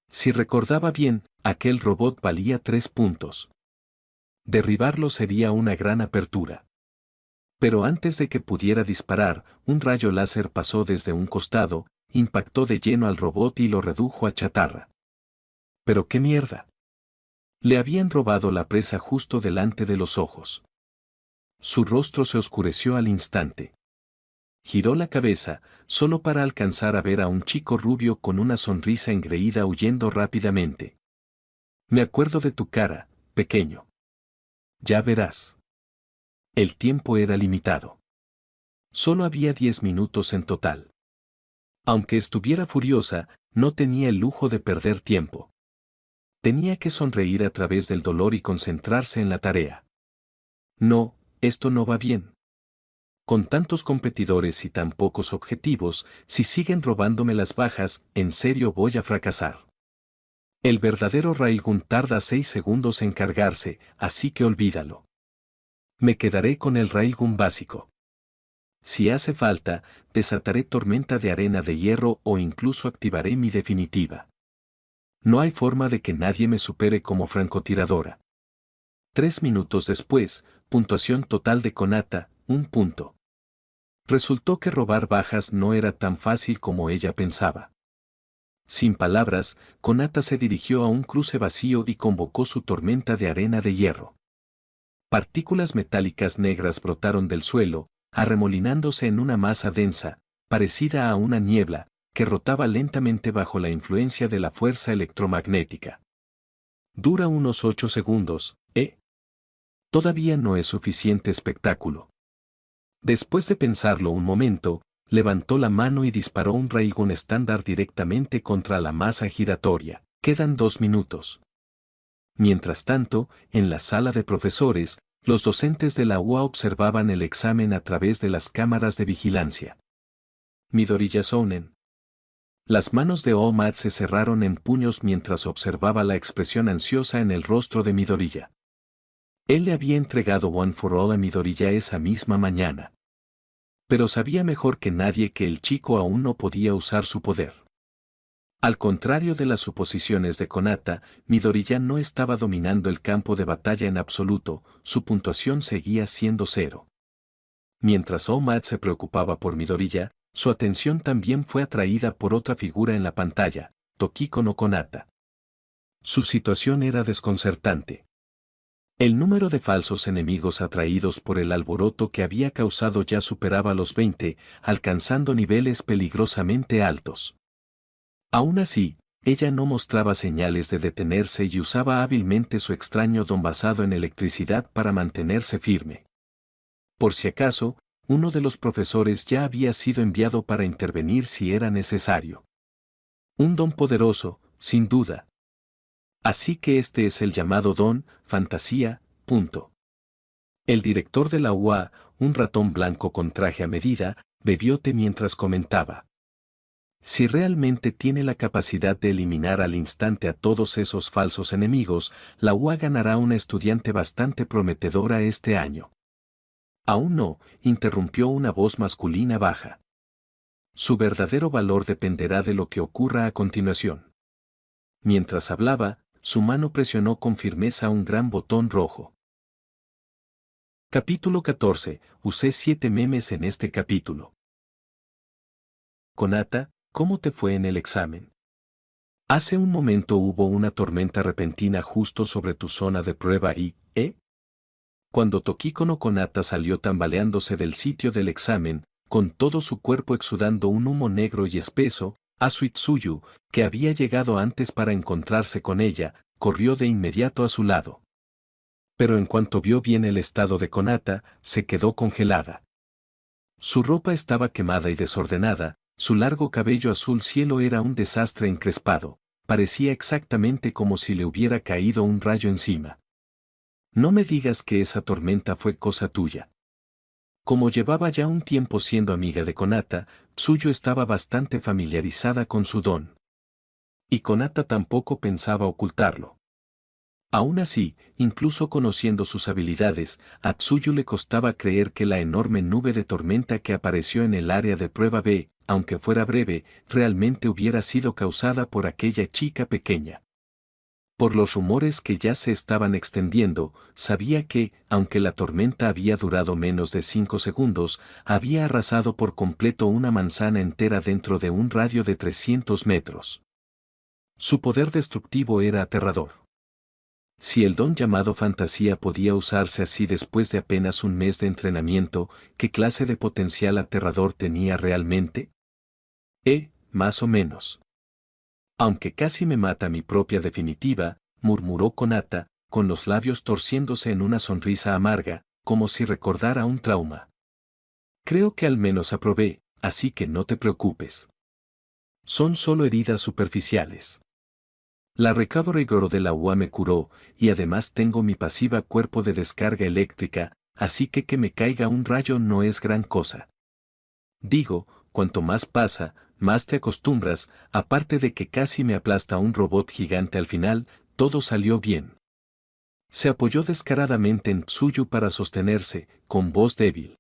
Si recordaba bien, aquel robot valía 3 puntos. Derribarlo sería una gran apertura. Pero antes de que pudiera disparar, un rayo láser pasó desde un costado, impactó de lleno al robot y lo redujo a chatarra. ¿Pero qué mierda? Le habían robado la presa justo delante de los ojos. Su rostro se oscureció al instante. Giró la cabeza, solo para alcanzar a ver a un chico rubio con una sonrisa engreída huyendo rápidamente. Me acuerdo de tu cara, pequeño. Ya verás. El tiempo era limitado. Solo había 10 minutos en total. Aunque estuviera furiosa, no tenía el lujo de perder tiempo. Tenía que sonreír a través del dolor y concentrarse en la tarea. No, esto no va bien. Con tantos competidores y tan pocos objetivos, si siguen robándome las bajas, en serio voy a fracasar. El verdadero Railgun tarda 6 segundos en cargarse, así que olvídalo. Me quedaré con el Railgun básico. Si hace falta, desataré tormenta de arena de hierro o incluso activaré mi definitiva. No hay forma de que nadie me supere como francotiradora. 3 minutos después, puntuación total de Konata, 1 punto. Resultó que robar bajas no era tan fácil como ella pensaba. Sin palabras, Konata se dirigió a un cruce vacío y convocó su tormenta de arena de hierro. Partículas metálicas negras brotaron del suelo, arremolinándose en una masa densa, parecida a una niebla, que rotaba lentamente bajo la influencia de la fuerza electromagnética. Dura unos 8 segundos, ¿eh? Todavía no es suficiente espectáculo. Después de pensarlo un momento, levantó la mano y disparó un Railgun estándar directamente contra la masa giratoria. Quedan 2 minutos. Mientras tanto, en la sala de profesores, los docentes de la UA observaban el examen a través de las cámaras de vigilancia. Midoriya Sounen. Las manos de Ohmat se cerraron en puños mientras observaba la expresión ansiosa en el rostro de Midoriya. Él le había entregado One for All a Midoriya esa misma mañana. Pero sabía mejor que nadie que el chico aún no podía usar su poder. Al contrario de las suposiciones de Konata, Midoriya no estaba dominando el campo de batalla en absoluto, su puntuación seguía siendo 0. Mientras Ohmat se preocupaba por Midoriya, su atención también fue atraída por otra figura en la pantalla, Tokiko no Konata. Su situación era desconcertante. El número de falsos enemigos atraídos por el alboroto que había causado ya superaba los 20, alcanzando niveles peligrosamente altos. Aún así, ella no mostraba señales de detenerse y usaba hábilmente su extraño don basado en electricidad para mantenerse firme. Por si acaso, uno de los profesores ya había sido enviado para intervenir si era necesario. Un don poderoso, sin duda. Así que este es el llamado don, fantasía, punto. El director de la UA, un ratón blanco con traje a medida, bebió té mientras comentaba. Si realmente tiene la capacidad de eliminar al instante a todos esos falsos enemigos, la UA ganará una estudiante bastante prometedora este año. Aún no, interrumpió una voz masculina baja. Su verdadero valor dependerá de lo que ocurra a continuación. Mientras hablaba, su mano presionó con firmeza un gran botón rojo. Capítulo 14. Usé 7 memes en este capítulo. Konata, ¿cómo te fue en el examen? Hace un momento hubo una tormenta repentina justo sobre tu zona de prueba y, Cuando Tokiko no Konata salió tambaleándose del sitio del examen, con todo su cuerpo exudando un humo negro y espeso, Asuitsuyu, que había llegado antes para encontrarse con ella, corrió de inmediato a su lado. Pero en cuanto vio bien el estado de Konata, se quedó congelada. Su ropa estaba quemada y desordenada, su largo cabello azul cielo era un desastre encrespado, parecía exactamente como si le hubiera caído un rayo encima. No me digas que esa tormenta fue cosa tuya. Como llevaba ya un tiempo siendo amiga de Konata, Tsuyu estaba bastante familiarizada con su don. Y Konata tampoco pensaba ocultarlo. Aún así, incluso conociendo sus habilidades, a Tsuyu le costaba creer que la enorme nube de tormenta que apareció en el área de prueba B, aunque fuera breve, realmente hubiera sido causada por aquella chica pequeña. Por los rumores que ya se estaban extendiendo, sabía que, aunque la tormenta había durado menos de 5 segundos, había arrasado por completo una manzana entera dentro de un radio de 300 metros. Su poder destructivo era aterrador. Si el don llamado fantasía podía usarse así después de apenas un mes de entrenamiento, ¿qué clase de potencial aterrador tenía realmente? Más o menos. Aunque casi me mata mi propia definitiva, murmuró Konata, con los labios torciéndose en una sonrisa amarga, como si recordara un trauma. Creo que al menos aprobé, así que no te preocupes. Son solo heridas superficiales. La recovery girl de la UA me curó, y además tengo mi pasiva cuerpo de descarga eléctrica, así que me caiga un rayo no es gran cosa. Digo, cuanto más pasa, más te acostumbras, aparte de que casi me aplasta un robot gigante al final, todo salió bien. Se apoyó descaradamente en Tsuyu para sostenerse, con voz débil.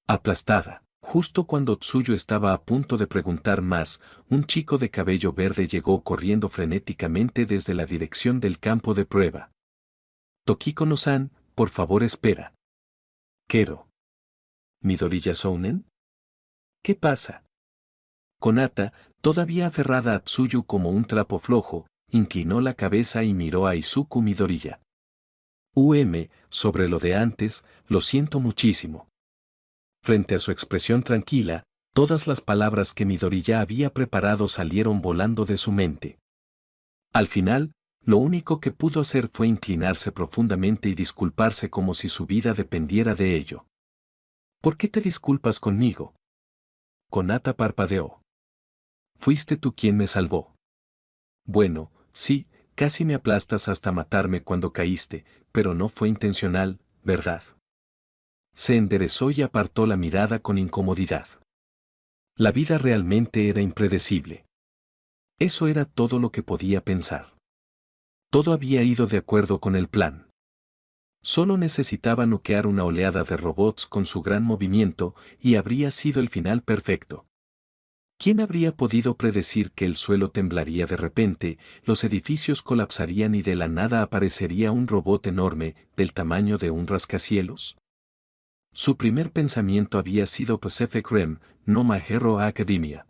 Aplastada. Justo cuando Tsuyu estaba a punto de preguntar más, un chico de cabello verde llegó corriendo frenéticamente desde la dirección del campo de prueba. Tokiko-no-san, por favor espera. Kero. ¿Midoriya Sounen? ¿Qué pasa? Konata, todavía aferrada a Tsuyu como un trapo flojo, inclinó la cabeza y miró a Izuku Midoriya. Sobre lo de antes, lo siento muchísimo. Frente a su expresión tranquila, todas las palabras que Midoriya había preparado salieron volando de su mente. Al final, lo único que pudo hacer fue inclinarse profundamente y disculparse como si su vida dependiera de ello. ¿Por qué te disculpas conmigo? Konata parpadeó. Fuiste tú quien me salvó. Bueno, sí, casi me aplastas hasta matarme cuando caíste, pero no fue intencional, ¿verdad? Se enderezó y apartó la mirada con incomodidad. La vida realmente era impredecible. Eso era todo lo que podía pensar. Todo había ido de acuerdo con el plan. Solo necesitaba noquear una oleada de robots con su gran movimiento y habría sido el final perfecto. ¿Quién habría podido predecir que el suelo temblaría de repente, los edificios colapsarían y de la nada aparecería un robot enorme, del tamaño de un rascacielos? Su primer pensamiento había sido Pacific Rim, no My Hero Academia.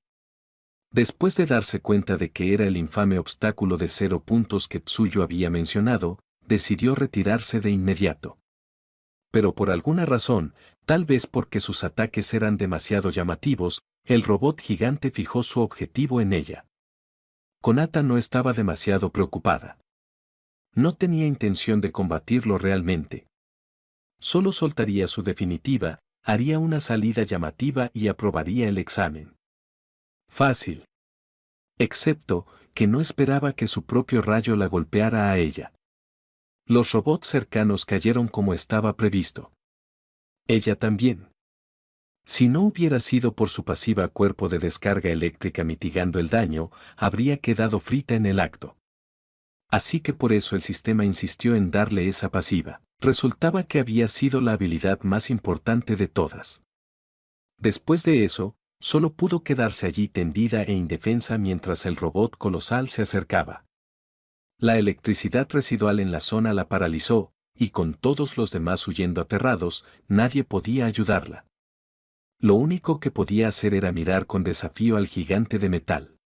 Después de darse cuenta de que era el infame obstáculo de 0 puntos que Tsuyu había mencionado, decidió retirarse de inmediato. Pero por alguna razón, tal vez porque sus ataques eran demasiado llamativos, el robot gigante fijó su objetivo en ella. Konata no estaba demasiado preocupada. No tenía intención de combatirlo realmente. Solo soltaría su definitiva, haría una salida llamativa y aprobaría el examen. Fácil. Excepto, que no esperaba que su propio rayo la golpeara a ella. Los robots cercanos cayeron como estaba previsto. Ella también. Si no hubiera sido por su pasiva cuerpo de descarga eléctrica mitigando el daño, habría quedado frita en el acto. Así que por eso el sistema insistió en darle esa pasiva. Resultaba que había sido la habilidad más importante de todas. Después de eso, solo pudo quedarse allí tendida e indefensa mientras el robot colosal se acercaba. La electricidad residual en la zona la paralizó, y con todos los demás huyendo aterrados, nadie podía ayudarla. Lo único que podía hacer era mirar con desafío al gigante de metal.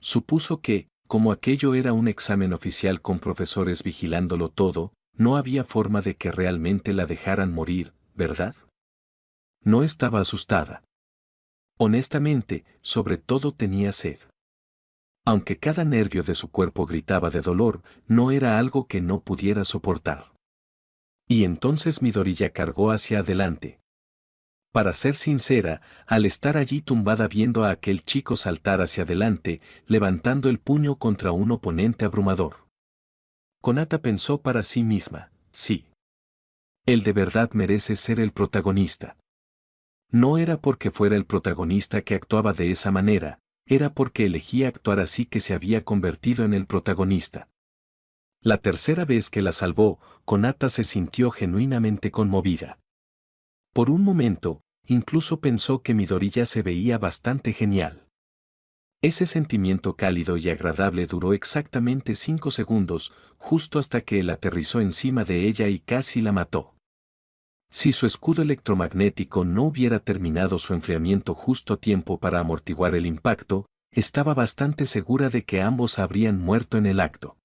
Supuso que, como aquello era un examen oficial con profesores vigilándolo todo, no había forma de que realmente la dejaran morir, ¿verdad? No estaba asustada. Honestamente, sobre todo tenía sed. Aunque cada nervio de su cuerpo gritaba de dolor, no era algo que no pudiera soportar. Y entonces Midoriya cargó hacia adelante. Para ser sincera, al estar allí tumbada viendo a aquel chico saltar hacia adelante, levantando el puño contra un oponente abrumador. Konata pensó para sí misma, sí. Él de verdad merece ser el protagonista. No era porque fuera el protagonista que actuaba de esa manera, era porque elegía actuar así que se había convertido en el protagonista. La tercera vez que la salvó, Konata se sintió genuinamente conmovida. Por un momento, incluso pensó que Midoriya se veía bastante genial. Ese sentimiento cálido y agradable duró exactamente 5 segundos, justo hasta que él aterrizó encima de ella y casi la mató. Si su escudo electromagnético no hubiera terminado su enfriamiento justo a tiempo para amortiguar el impacto, estaba bastante segura de que ambos habrían muerto en el acto.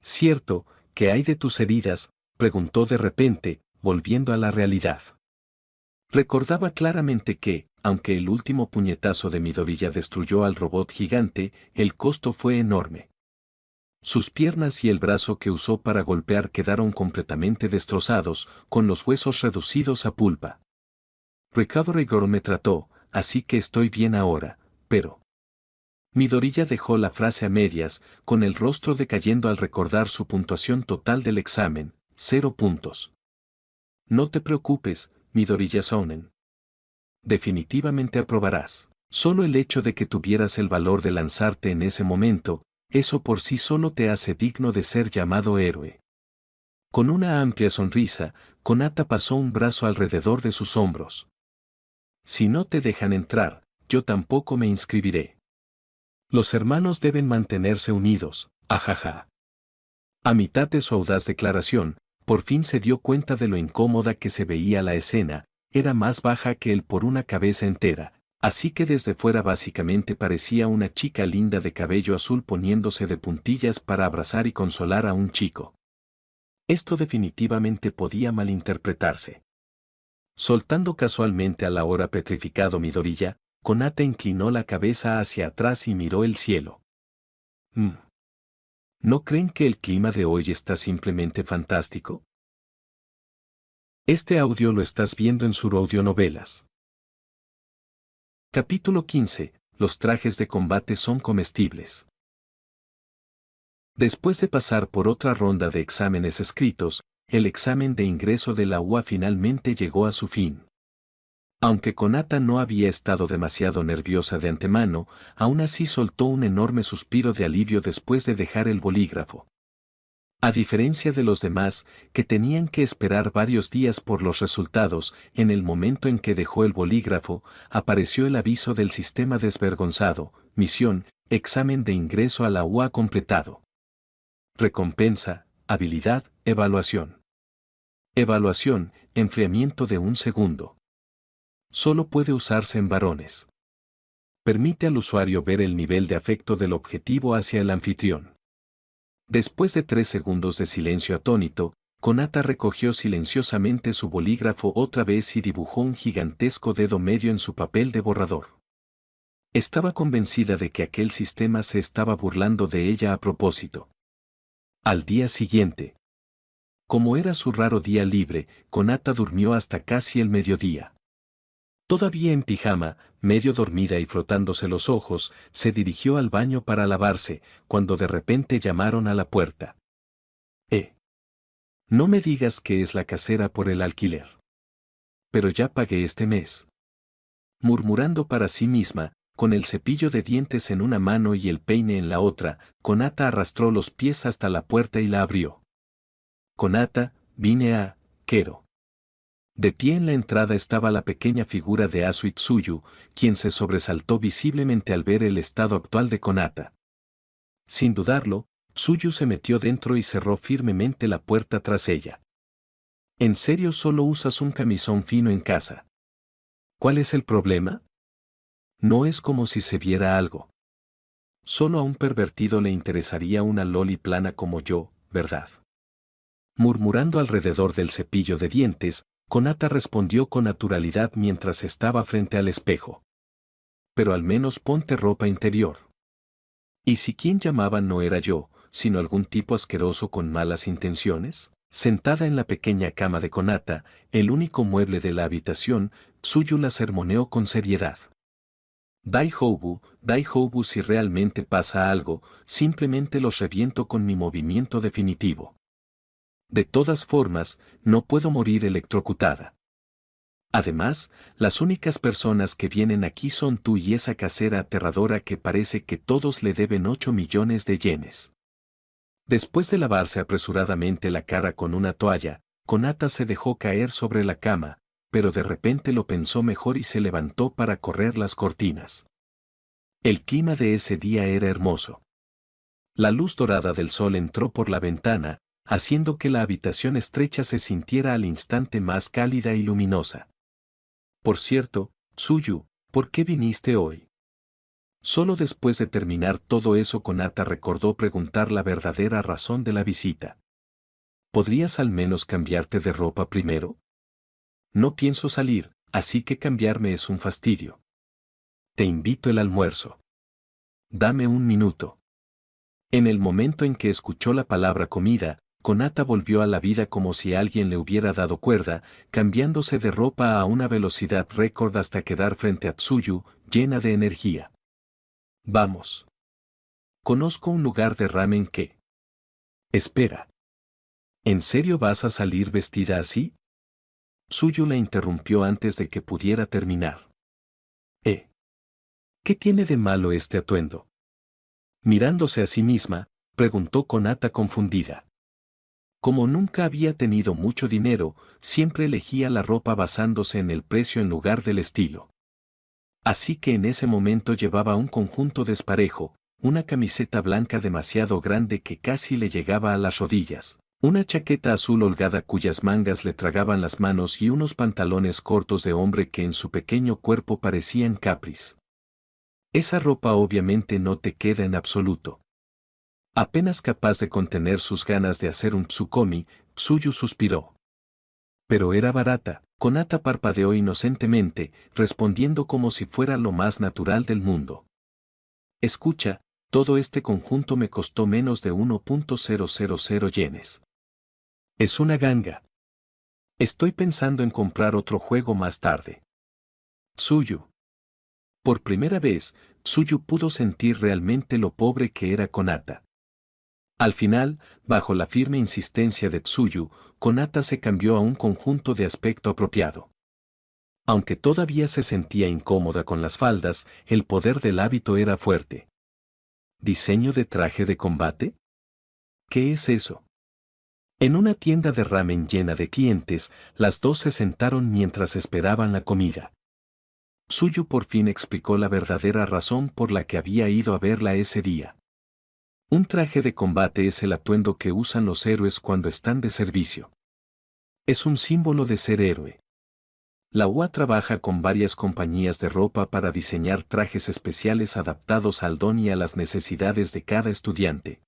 «¿Cierto, qué hay de tus heridas?», preguntó de repente, volviendo a la realidad. Recordaba claramente que, aunque el último puñetazo de Midoriya destruyó al robot gigante, el costo fue enorme. Sus piernas y el brazo que usó para golpear quedaron completamente destrozados, con los huesos reducidos a pulpa. Recovery Girl me trató, así que estoy bien ahora, pero... Midoriya dejó la frase a medias, con el rostro decayendo al recordar su puntuación total del examen, 0 puntos. No te preocupes, Midoriya-sounen. Definitivamente aprobarás. Solo el hecho de que tuvieras el valor de lanzarte en ese momento, eso por sí solo te hace digno de ser llamado héroe. Con una amplia sonrisa, Konata pasó un brazo alrededor de sus hombros. Si no te dejan entrar, yo tampoco me inscribiré. Los hermanos deben mantenerse unidos, ajaja. A mitad de su audaz declaración, por fin se dio cuenta de lo incómoda que se veía la escena, era más baja que él por una cabeza entera, así que desde fuera básicamente parecía una chica linda de cabello azul poniéndose de puntillas para abrazar y consolar a un chico. Esto definitivamente podía malinterpretarse. Soltando casualmente a la hora petrificado Midoriya, Konata inclinó la cabeza hacia atrás y miró el cielo. ¿No creen que el clima de hoy está simplemente fantástico? Este audio lo estás viendo en Suraudionovelas. Capítulo 15. Los trajes de combate son comestibles. Después de pasar por otra ronda de exámenes escritos, el examen de ingreso de la UA finalmente llegó a su fin. Aunque Konata no había estado demasiado nerviosa de antemano, aún así soltó un enorme suspiro de alivio después de dejar el bolígrafo. A diferencia de los demás, que tenían que esperar varios días por los resultados, en el momento en que dejó el bolígrafo, apareció el aviso del sistema desvergonzado: misión, examen de ingreso a la UA completado. Recompensa, habilidad, evaluación. Evaluación, enfriamiento de 1 segundo. Solo puede usarse en varones. Permite al usuario ver el nivel de afecto del objetivo hacia el anfitrión. Después de 3 segundos de silencio atónito, Konata recogió silenciosamente su bolígrafo otra vez y dibujó un gigantesco dedo medio en su papel de borrador. Estaba convencida de que aquel sistema se estaba burlando de ella a propósito. Al día siguiente. Como era su raro día libre, Konata durmió hasta casi el mediodía. Todavía en pijama, medio dormida y frotándose los ojos, se dirigió al baño para lavarse, cuando de repente llamaron a la puerta. No me digas que es la casera por el alquiler. Pero ya pagué este mes. Murmurando para sí misma, con el cepillo de dientes en una mano y el peine en la otra, Konata arrastró los pies hasta la puerta y la abrió. Konata, vine a Kero. De pie en la entrada estaba la pequeña figura de Asui Tsuyu, quien se sobresaltó visiblemente al ver el estado actual de Konata. Sin dudarlo, Tsuyu se metió dentro y cerró firmemente la puerta tras ella. ¿En serio solo usas un camisón fino en casa? ¿Cuál es el problema? No es como si se viera algo. Solo a un pervertido le interesaría una loli plana como yo, ¿verdad? Murmurando alrededor del cepillo de dientes, Konata respondió con naturalidad mientras estaba frente al espejo. Pero al menos ponte ropa interior. ¿Y si quien llamaba no era yo, sino algún tipo asqueroso con malas intenciones? Sentada en la pequeña cama de Konata, el único mueble de la habitación, Tsuyu la sermoneó con seriedad. Daihobu, si realmente pasa algo, simplemente los reviento con mi movimiento definitivo. De todas formas, no puedo morir electrocutada. Además, las únicas personas que vienen aquí son tú y esa casera aterradora que parece que todos le deben 8 millones de yenes. Después de lavarse apresuradamente la cara con una toalla, Konata se dejó caer sobre la cama, pero de repente lo pensó mejor y se levantó para correr las cortinas. El clima de ese día era hermoso. La luz dorada del sol entró por la ventana, haciendo que la habitación estrecha se sintiera al instante más cálida y luminosa. Por cierto, Tsuyu, ¿por qué viniste hoy? Solo después de terminar todo eso Konata recordó preguntar la verdadera razón de la visita. ¿Podrías al menos cambiarte de ropa primero? No pienso salir, así que cambiarme es un fastidio. Te invito el almuerzo. Dame 1 minuto. En el momento en que escuchó la palabra comida, Konata volvió a la vida como si alguien le hubiera dado cuerda, cambiándose de ropa a una velocidad récord hasta quedar frente a Tsuyu, llena de energía. Vamos. Conozco un lugar de ramen que... Espera. ¿En serio vas a salir vestida así? Tsuyu la interrumpió antes de que pudiera terminar. ¿Qué tiene de malo este atuendo? Mirándose a sí misma, preguntó Konata confundida. Como nunca había tenido mucho dinero, siempre elegía la ropa basándose en el precio en lugar del estilo. Así que en ese momento llevaba un conjunto desparejo, una camiseta blanca demasiado grande que casi le llegaba a las rodillas, una chaqueta azul holgada cuyas mangas le tragaban las manos y unos pantalones cortos de hombre que en su pequeño cuerpo parecían capris. Esa ropa obviamente no te queda en absoluto. Apenas capaz de contener sus ganas de hacer un tsukomi, Tsuyu suspiró. Pero era barata. Konata parpadeó inocentemente, respondiendo como si fuera lo más natural del mundo. Escucha, todo este conjunto me costó menos de 1.000 yenes. Es una ganga. Estoy pensando en comprar otro juego más tarde. Tsuyu. Por primera vez, Tsuyu pudo sentir realmente lo pobre que era Konata. Al final, bajo la firme insistencia de Tsuyu, Konata se cambió a un conjunto de aspecto apropiado. Aunque todavía se sentía incómoda con las faldas, el poder del hábito era fuerte. ¿Diseño de traje de combate? ¿Qué es eso? En una tienda de ramen llena de clientes, las dos se sentaron mientras esperaban la comida. Tsuyu por fin explicó la verdadera razón por la que había ido a verla ese día. Un traje de combate es el atuendo que usan los héroes cuando están de servicio. Es un símbolo de ser héroe. La UA trabaja con varias compañías de ropa para diseñar trajes especiales adaptados al don y a las necesidades de cada estudiante.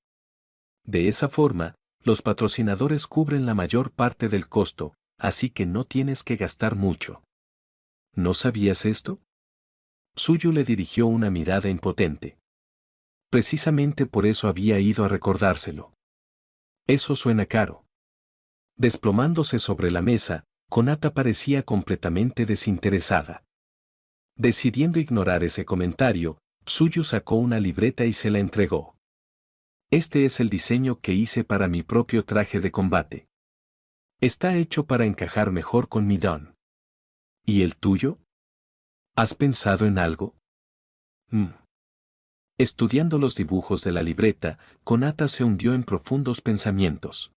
De esa forma, los patrocinadores cubren la mayor parte del costo, así que no tienes que gastar mucho. ¿No sabías esto? Tsuyu le dirigió una mirada impotente. Precisamente por eso había ido a recordárselo. Eso suena caro. Desplomándose sobre la mesa, Konata parecía completamente desinteresada. Decidiendo ignorar ese comentario, Tsuyu sacó una libreta y se la entregó. Este es el diseño que hice para mi propio traje de combate. Está hecho para encajar mejor con mi don. ¿Y el tuyo? ¿Has pensado en algo? Estudiando los dibujos de la libreta, Konata se hundió en profundos pensamientos.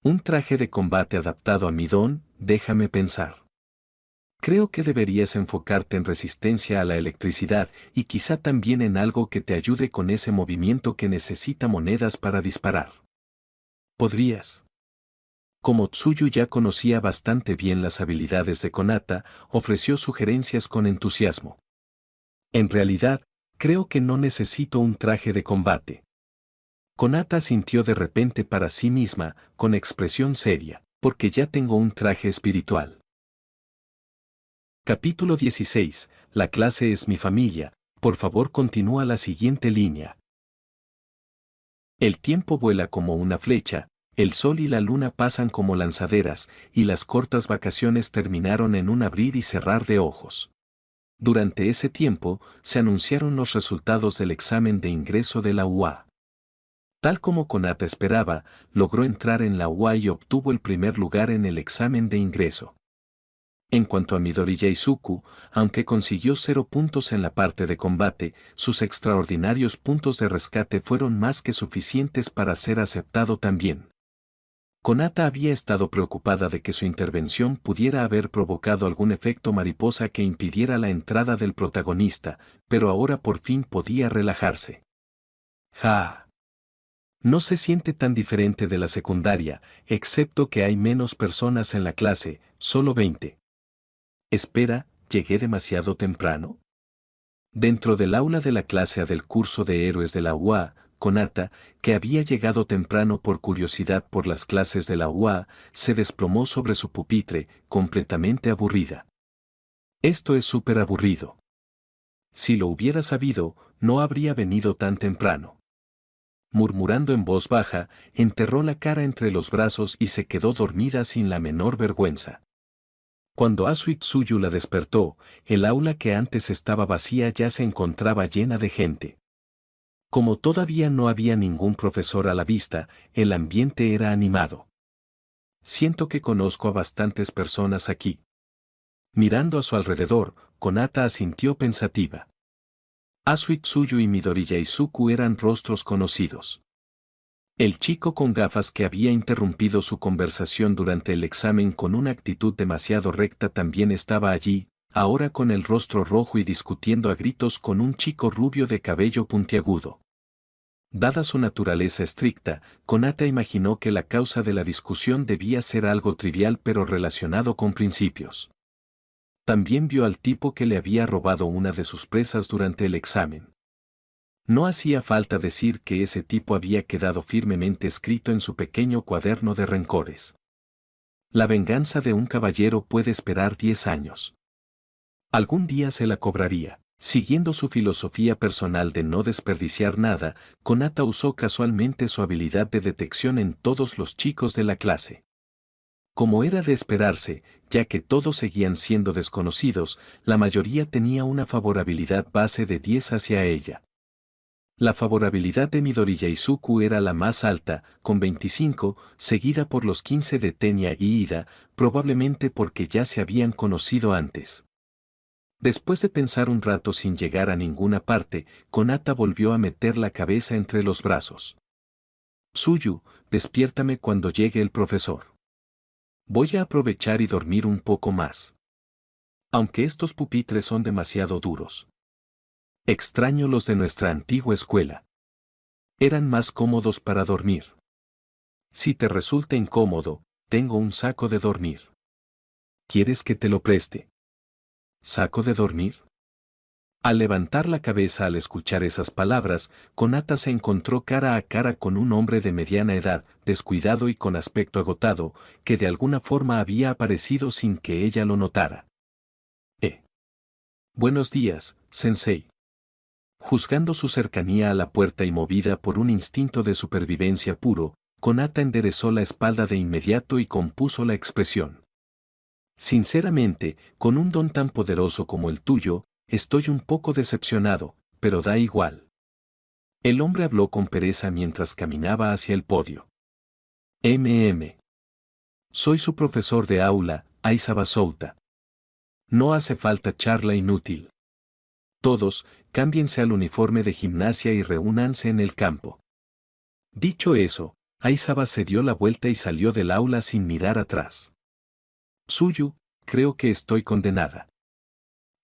Un traje de combate adaptado a mi don, déjame pensar. Creo que deberías enfocarte en resistencia a la electricidad y quizá también en algo que te ayude con ese movimiento que necesita monedas para disparar. ¿Podrías? Como Tsuyu ya conocía bastante bien las habilidades de Konata, ofreció sugerencias con entusiasmo. En realidad, creo que no necesito un traje de combate. Konata sintió de repente para sí misma, con expresión seria, porque ya tengo un traje espiritual. Capítulo 16. La clase es mi familia. Por favor, continúa la siguiente línea. El tiempo vuela como una flecha, el sol y la luna pasan como lanzaderas, y las cortas vacaciones terminaron en un abrir y cerrar de ojos. Durante ese tiempo, se anunciaron los resultados del examen de ingreso de la UA. Tal como Konata esperaba, logró entrar en la UA y obtuvo el primer lugar en el examen de ingreso. En cuanto a Midori Yaisuku, aunque consiguió 0 puntos en la parte de combate, sus extraordinarios puntos de rescate fueron más que suficientes para ser aceptado también. Konata había estado preocupada de que su intervención pudiera haber provocado algún efecto mariposa que impidiera la entrada del protagonista, pero ahora por fin podía relajarse. ¡Ja! No se siente tan diferente de la secundaria, excepto que hay menos personas en la clase, solo 20. Espera, ¿llegué demasiado temprano? Dentro del aula de la clase A del curso de héroes de la UA, Konata, que había llegado temprano por curiosidad por las clases de la UA, se desplomó sobre su pupitre, completamente aburrida. Esto es súper aburrido. Si lo hubiera sabido, no habría venido tan temprano. Murmurando en voz baja, enterró la cara entre los brazos y se quedó dormida sin la menor vergüenza. Cuando Asui Tsuyu la despertó, el aula que antes estaba vacía ya se encontraba llena de gente. Como todavía no había ningún profesor a la vista, el ambiente era animado. Siento que conozco a bastantes personas aquí. Mirando a su alrededor, Konata asintió pensativa. Asu Itsuyu y Midori Yaisuku eran rostros conocidos. El chico con gafas que había interrumpido su conversación durante el examen con una actitud demasiado recta también estaba allí, ahora con el rostro rojo y discutiendo a gritos con un chico rubio de cabello puntiagudo. Dada su naturaleza estricta, Konata imaginó que la causa de la discusión debía ser algo trivial pero relacionado con principios. También vio al tipo que le había robado una de sus presas durante el examen. No hacía falta decir que ese tipo había quedado firmemente escrito en su pequeño cuaderno de rencores. La venganza de un caballero puede esperar 10 años. Algún día se la cobraría. Siguiendo su filosofía personal de no desperdiciar nada, Konata usó casualmente su habilidad de detección en todos los chicos de la clase. Como era de esperarse, ya que todos seguían siendo desconocidos, la mayoría tenía una favorabilidad base de 10 hacia ella. La favorabilidad de Midori Yaisuku era la más alta, con 25, seguida por los 15 de Tenya y Ida, probablemente porque ya se habían conocido antes. Después de pensar un rato sin llegar a ninguna parte, Konata volvió a meter la cabeza entre los brazos. Tsuyu, despiértame cuando llegue el profesor. Voy a aprovechar y dormir un poco más. Aunque estos pupitres son demasiado duros. Extraño los de nuestra antigua escuela. Eran más cómodos para dormir. Si te resulta incómodo, tengo un saco de dormir. ¿Quieres que te lo preste? ¿Saco de dormir? Al levantar la cabeza al escuchar esas palabras, Konata se encontró cara a cara con un hombre de mediana edad, descuidado y con aspecto agotado, que de alguna forma había aparecido sin que ella lo notara. Buenos días, sensei. Juzgando su cercanía a la puerta y movida por un instinto de supervivencia puro, Konata enderezó la espalda de inmediato y compuso la expresión. Sinceramente, con un don tan poderoso como el tuyo, estoy un poco decepcionado, pero da igual. El hombre habló con pereza mientras caminaba hacia el podio. Soy su profesor de aula, Aizawa Souta. No hace falta charla inútil. Todos, cámbiense al uniforme de gimnasia y reúnanse en el campo. Dicho eso, Aizawa se dio la vuelta y salió del aula sin mirar atrás. Tsuyu, creo que estoy condenada.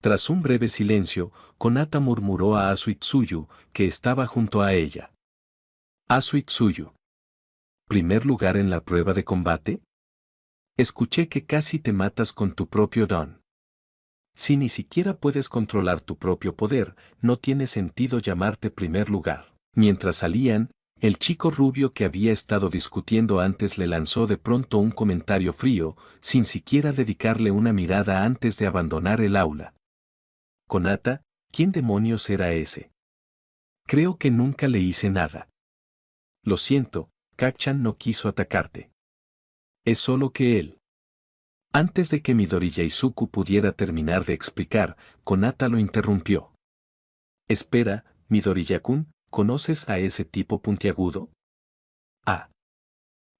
Tras un breve silencio, Konata murmuró a Asu Itsuyu, que estaba junto a ella. Asu Itsuyu. ¿Primer lugar en la prueba de combate? Escuché que casi te matas con tu propio don. Si ni siquiera puedes controlar tu propio poder, no tiene sentido llamarte primer lugar. Mientras salían, el chico rubio que había estado discutiendo antes le lanzó de pronto un comentario frío, sin siquiera dedicarle una mirada antes de abandonar el aula. Konata, ¿quién demonios era ese? Creo que nunca le hice nada. Lo siento, Kacchan no quiso atacarte. Es solo que él. Antes de que Midori Yaisuku pudiera terminar de explicar, Konata lo interrumpió. Espera, Midoriya-kun, ¿conoces a ese tipo puntiagudo? Ah.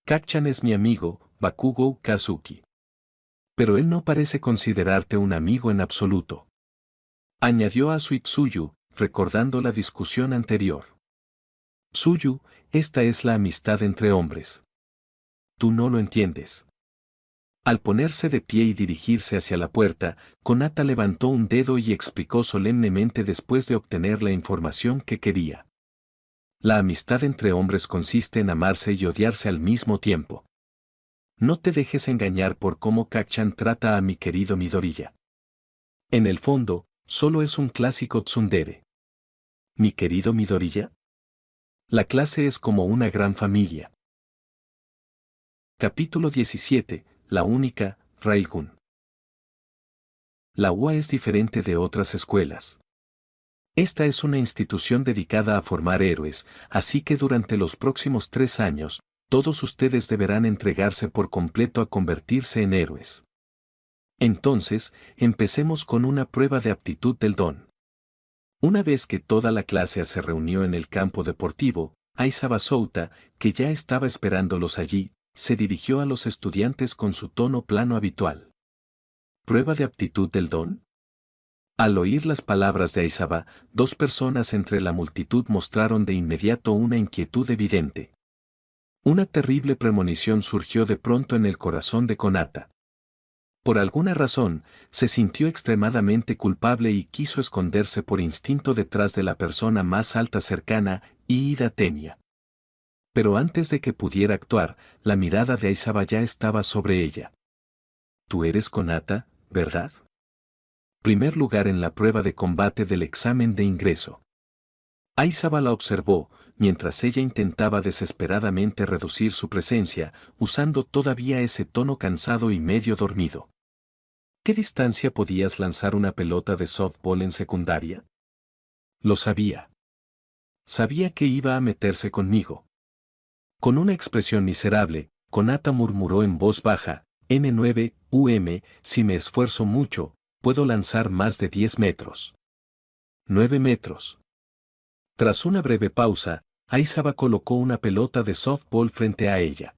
Kacchan es mi amigo, Bakugou Kazuki. Pero él no parece considerarte un amigo en absoluto. Añadió a Itsuyu, recordando la discusión anterior. Tsuyu, esta es la amistad entre hombres. Tú no lo entiendes. Al ponerse de pie y dirigirse hacia la puerta, Konata levantó un dedo y explicó solemnemente después de obtener la información que quería. La amistad entre hombres consiste en amarse y odiarse al mismo tiempo. No te dejes engañar por cómo Kacchan trata a mi querido Midoriya. En el fondo, solo es un clásico tsundere. ¿Mi querido Midoriya? La clase es como una gran familia. Capítulo 17. La única, Railgun. La UA es diferente de otras escuelas. Esta es una institución dedicada a formar héroes, así que durante los próximos 3 años, todos ustedes deberán entregarse por completo a convertirse en héroes. Entonces, empecemos con una prueba de aptitud del don. Una vez que toda la clase se reunió en el campo deportivo, Aizawa Souta, que ya estaba esperándolos allí, se dirigió a los estudiantes con su tono plano habitual. ¿Prueba de aptitud del don? Al oír las palabras de Aisaba, dos personas entre la multitud mostraron de inmediato una inquietud evidente. Una terrible premonición surgió de pronto en el corazón de Konata. Por alguna razón, se sintió extremadamente culpable y quiso esconderse por instinto detrás de la persona más alta cercana, Iida Tenya. Pero antes de que pudiera actuar, la mirada de Aisaba ya estaba sobre ella. Tú eres Konata, ¿verdad? Primer lugar en la prueba de combate del examen de ingreso. Aisaba la observó, mientras ella intentaba desesperadamente reducir su presencia, usando todavía ese tono cansado y medio dormido. ¿Qué distancia podías lanzar una pelota de softball en secundaria? Lo sabía. Sabía que iba a meterse conmigo. Con una expresión miserable, Konata murmuró en voz baja, N9, si me esfuerzo mucho, puedo lanzar más de 10 metros. 9 metros. Tras una breve pausa, Aisaba colocó una pelota de softball frente a ella.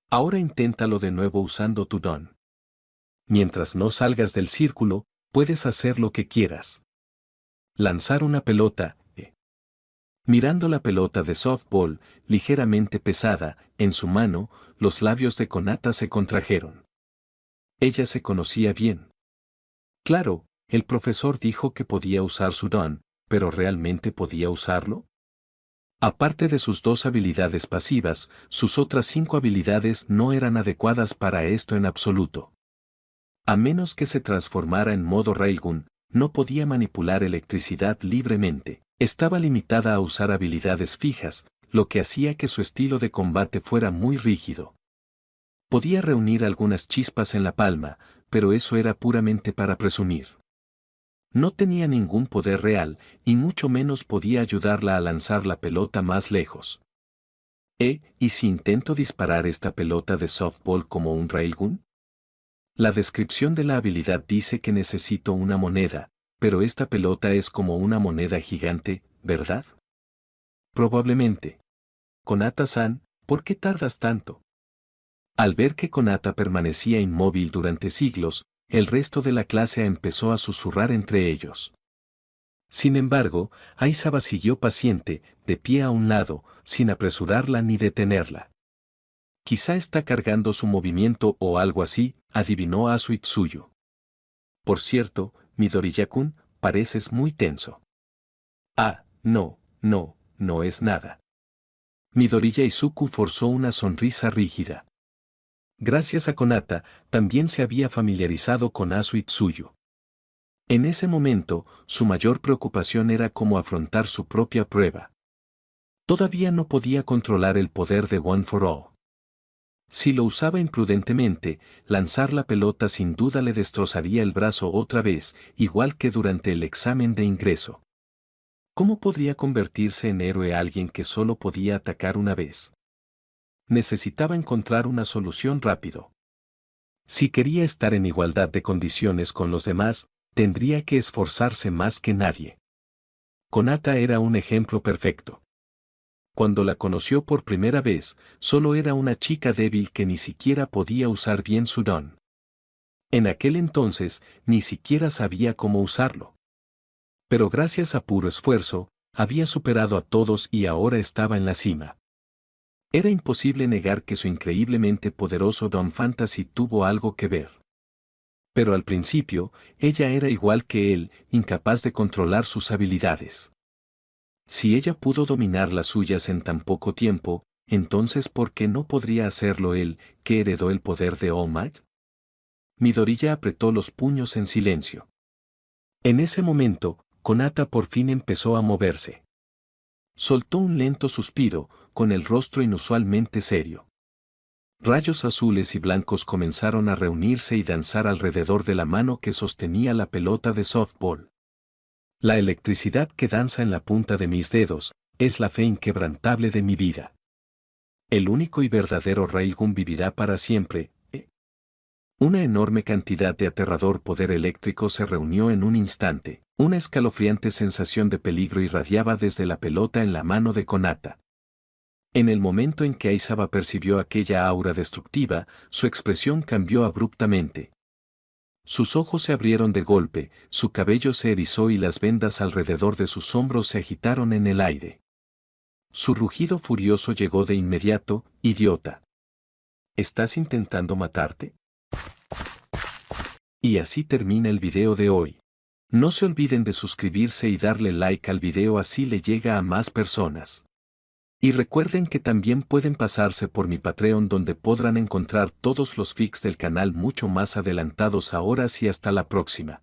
Ahora inténtalo de nuevo usando tu don. Mientras no salgas del círculo, puedes hacer lo que quieras. Lanzar una pelota. Mirando la pelota de softball, ligeramente pesada, en su mano, los labios de Konata se contrajeron. Ella se conocía bien. Claro, el profesor dijo que podía usar su don, pero ¿realmente podía usarlo? Aparte de sus 2 habilidades pasivas, sus otras 5 habilidades no eran adecuadas para esto en absoluto. A menos que se transformara en modo Railgun, no podía manipular electricidad libremente. Estaba limitada a usar habilidades fijas, lo que hacía que su estilo de combate fuera muy rígido. Podía reunir algunas chispas en la palma, pero eso era puramente para presumir. No tenía ningún poder real, y mucho menos podía ayudarla a lanzar la pelota más lejos. ¿Y si intento disparar esta pelota de softball como un railgun? La descripción de la habilidad dice que necesito una moneda, pero esta pelota es como una moneda gigante, ¿verdad? Probablemente. Konata-san, ¿por qué tardas tanto? Al ver que Konata permanecía inmóvil durante siglos, el resto de la clase empezó a susurrar entre ellos. Sin embargo, Aisaba siguió paciente, de pie a un lado, sin apresurarla ni detenerla. Quizá está cargando su movimiento o algo así, adivinó Asu Itsuyo. Por cierto, Midoriya-kun, pareces muy tenso. Ah, no es nada. Midoriya Izuku forzó una sonrisa rígida. Gracias a Konata, también se había familiarizado con Asu Itsuyo. En ese momento, su mayor preocupación era cómo afrontar su propia prueba. Todavía no podía controlar el poder de One for All. Si lo usaba imprudentemente, lanzar la pelota sin duda le destrozaría el brazo otra vez, igual que durante el examen de ingreso. ¿Cómo podría convertirse en héroe alguien que solo podía atacar una vez? Necesitaba encontrar una solución rápido. Si quería estar en igualdad de condiciones con los demás, tendría que esforzarse más que nadie. Konata era un ejemplo perfecto. Cuando la conoció por primera vez, solo era una chica débil que ni siquiera podía usar bien su don. En aquel entonces, ni siquiera sabía cómo usarlo. Pero gracias a puro esfuerzo, había superado a todos y ahora estaba en la cima. Era imposible negar que su increíblemente poderoso Don Fantasy tuvo algo que ver. Pero al principio, ella era igual que él, incapaz de controlar sus habilidades. Si ella pudo dominar las suyas en tan poco tiempo, entonces ¿por qué no podría hacerlo él, que heredó el poder de All Might? Midoriya apretó los puños en silencio. En ese momento, Konata por fin empezó a moverse. Soltó un lento suspiro, con el rostro inusualmente serio. Rayos azules y blancos comenzaron a reunirse y danzar alrededor de la mano que sostenía la pelota de softball. La electricidad que danza en la punta de mis dedos, es la fe inquebrantable de mi vida. El único y verdadero Railgun vivirá para siempre, Una enorme cantidad de aterrador poder eléctrico se reunió en un instante. Una escalofriante sensación de peligro irradiaba desde la pelota en la mano de Konata. En el momento en que Aizaba percibió aquella aura destructiva, su expresión cambió abruptamente. Sus ojos se abrieron de golpe, su cabello se erizó y las vendas alrededor de sus hombros se agitaron en el aire. Su rugido furioso llegó de inmediato: «¡Idiota! ¿Estás intentando matarte?». Y así termina el video de hoy. No se olviden de suscribirse y darle like al video, así le llega a más personas. Y recuerden que también pueden pasarse por mi Patreon, donde podrán encontrar todos los fics del canal mucho más adelantados. Ahora sí, hasta la próxima.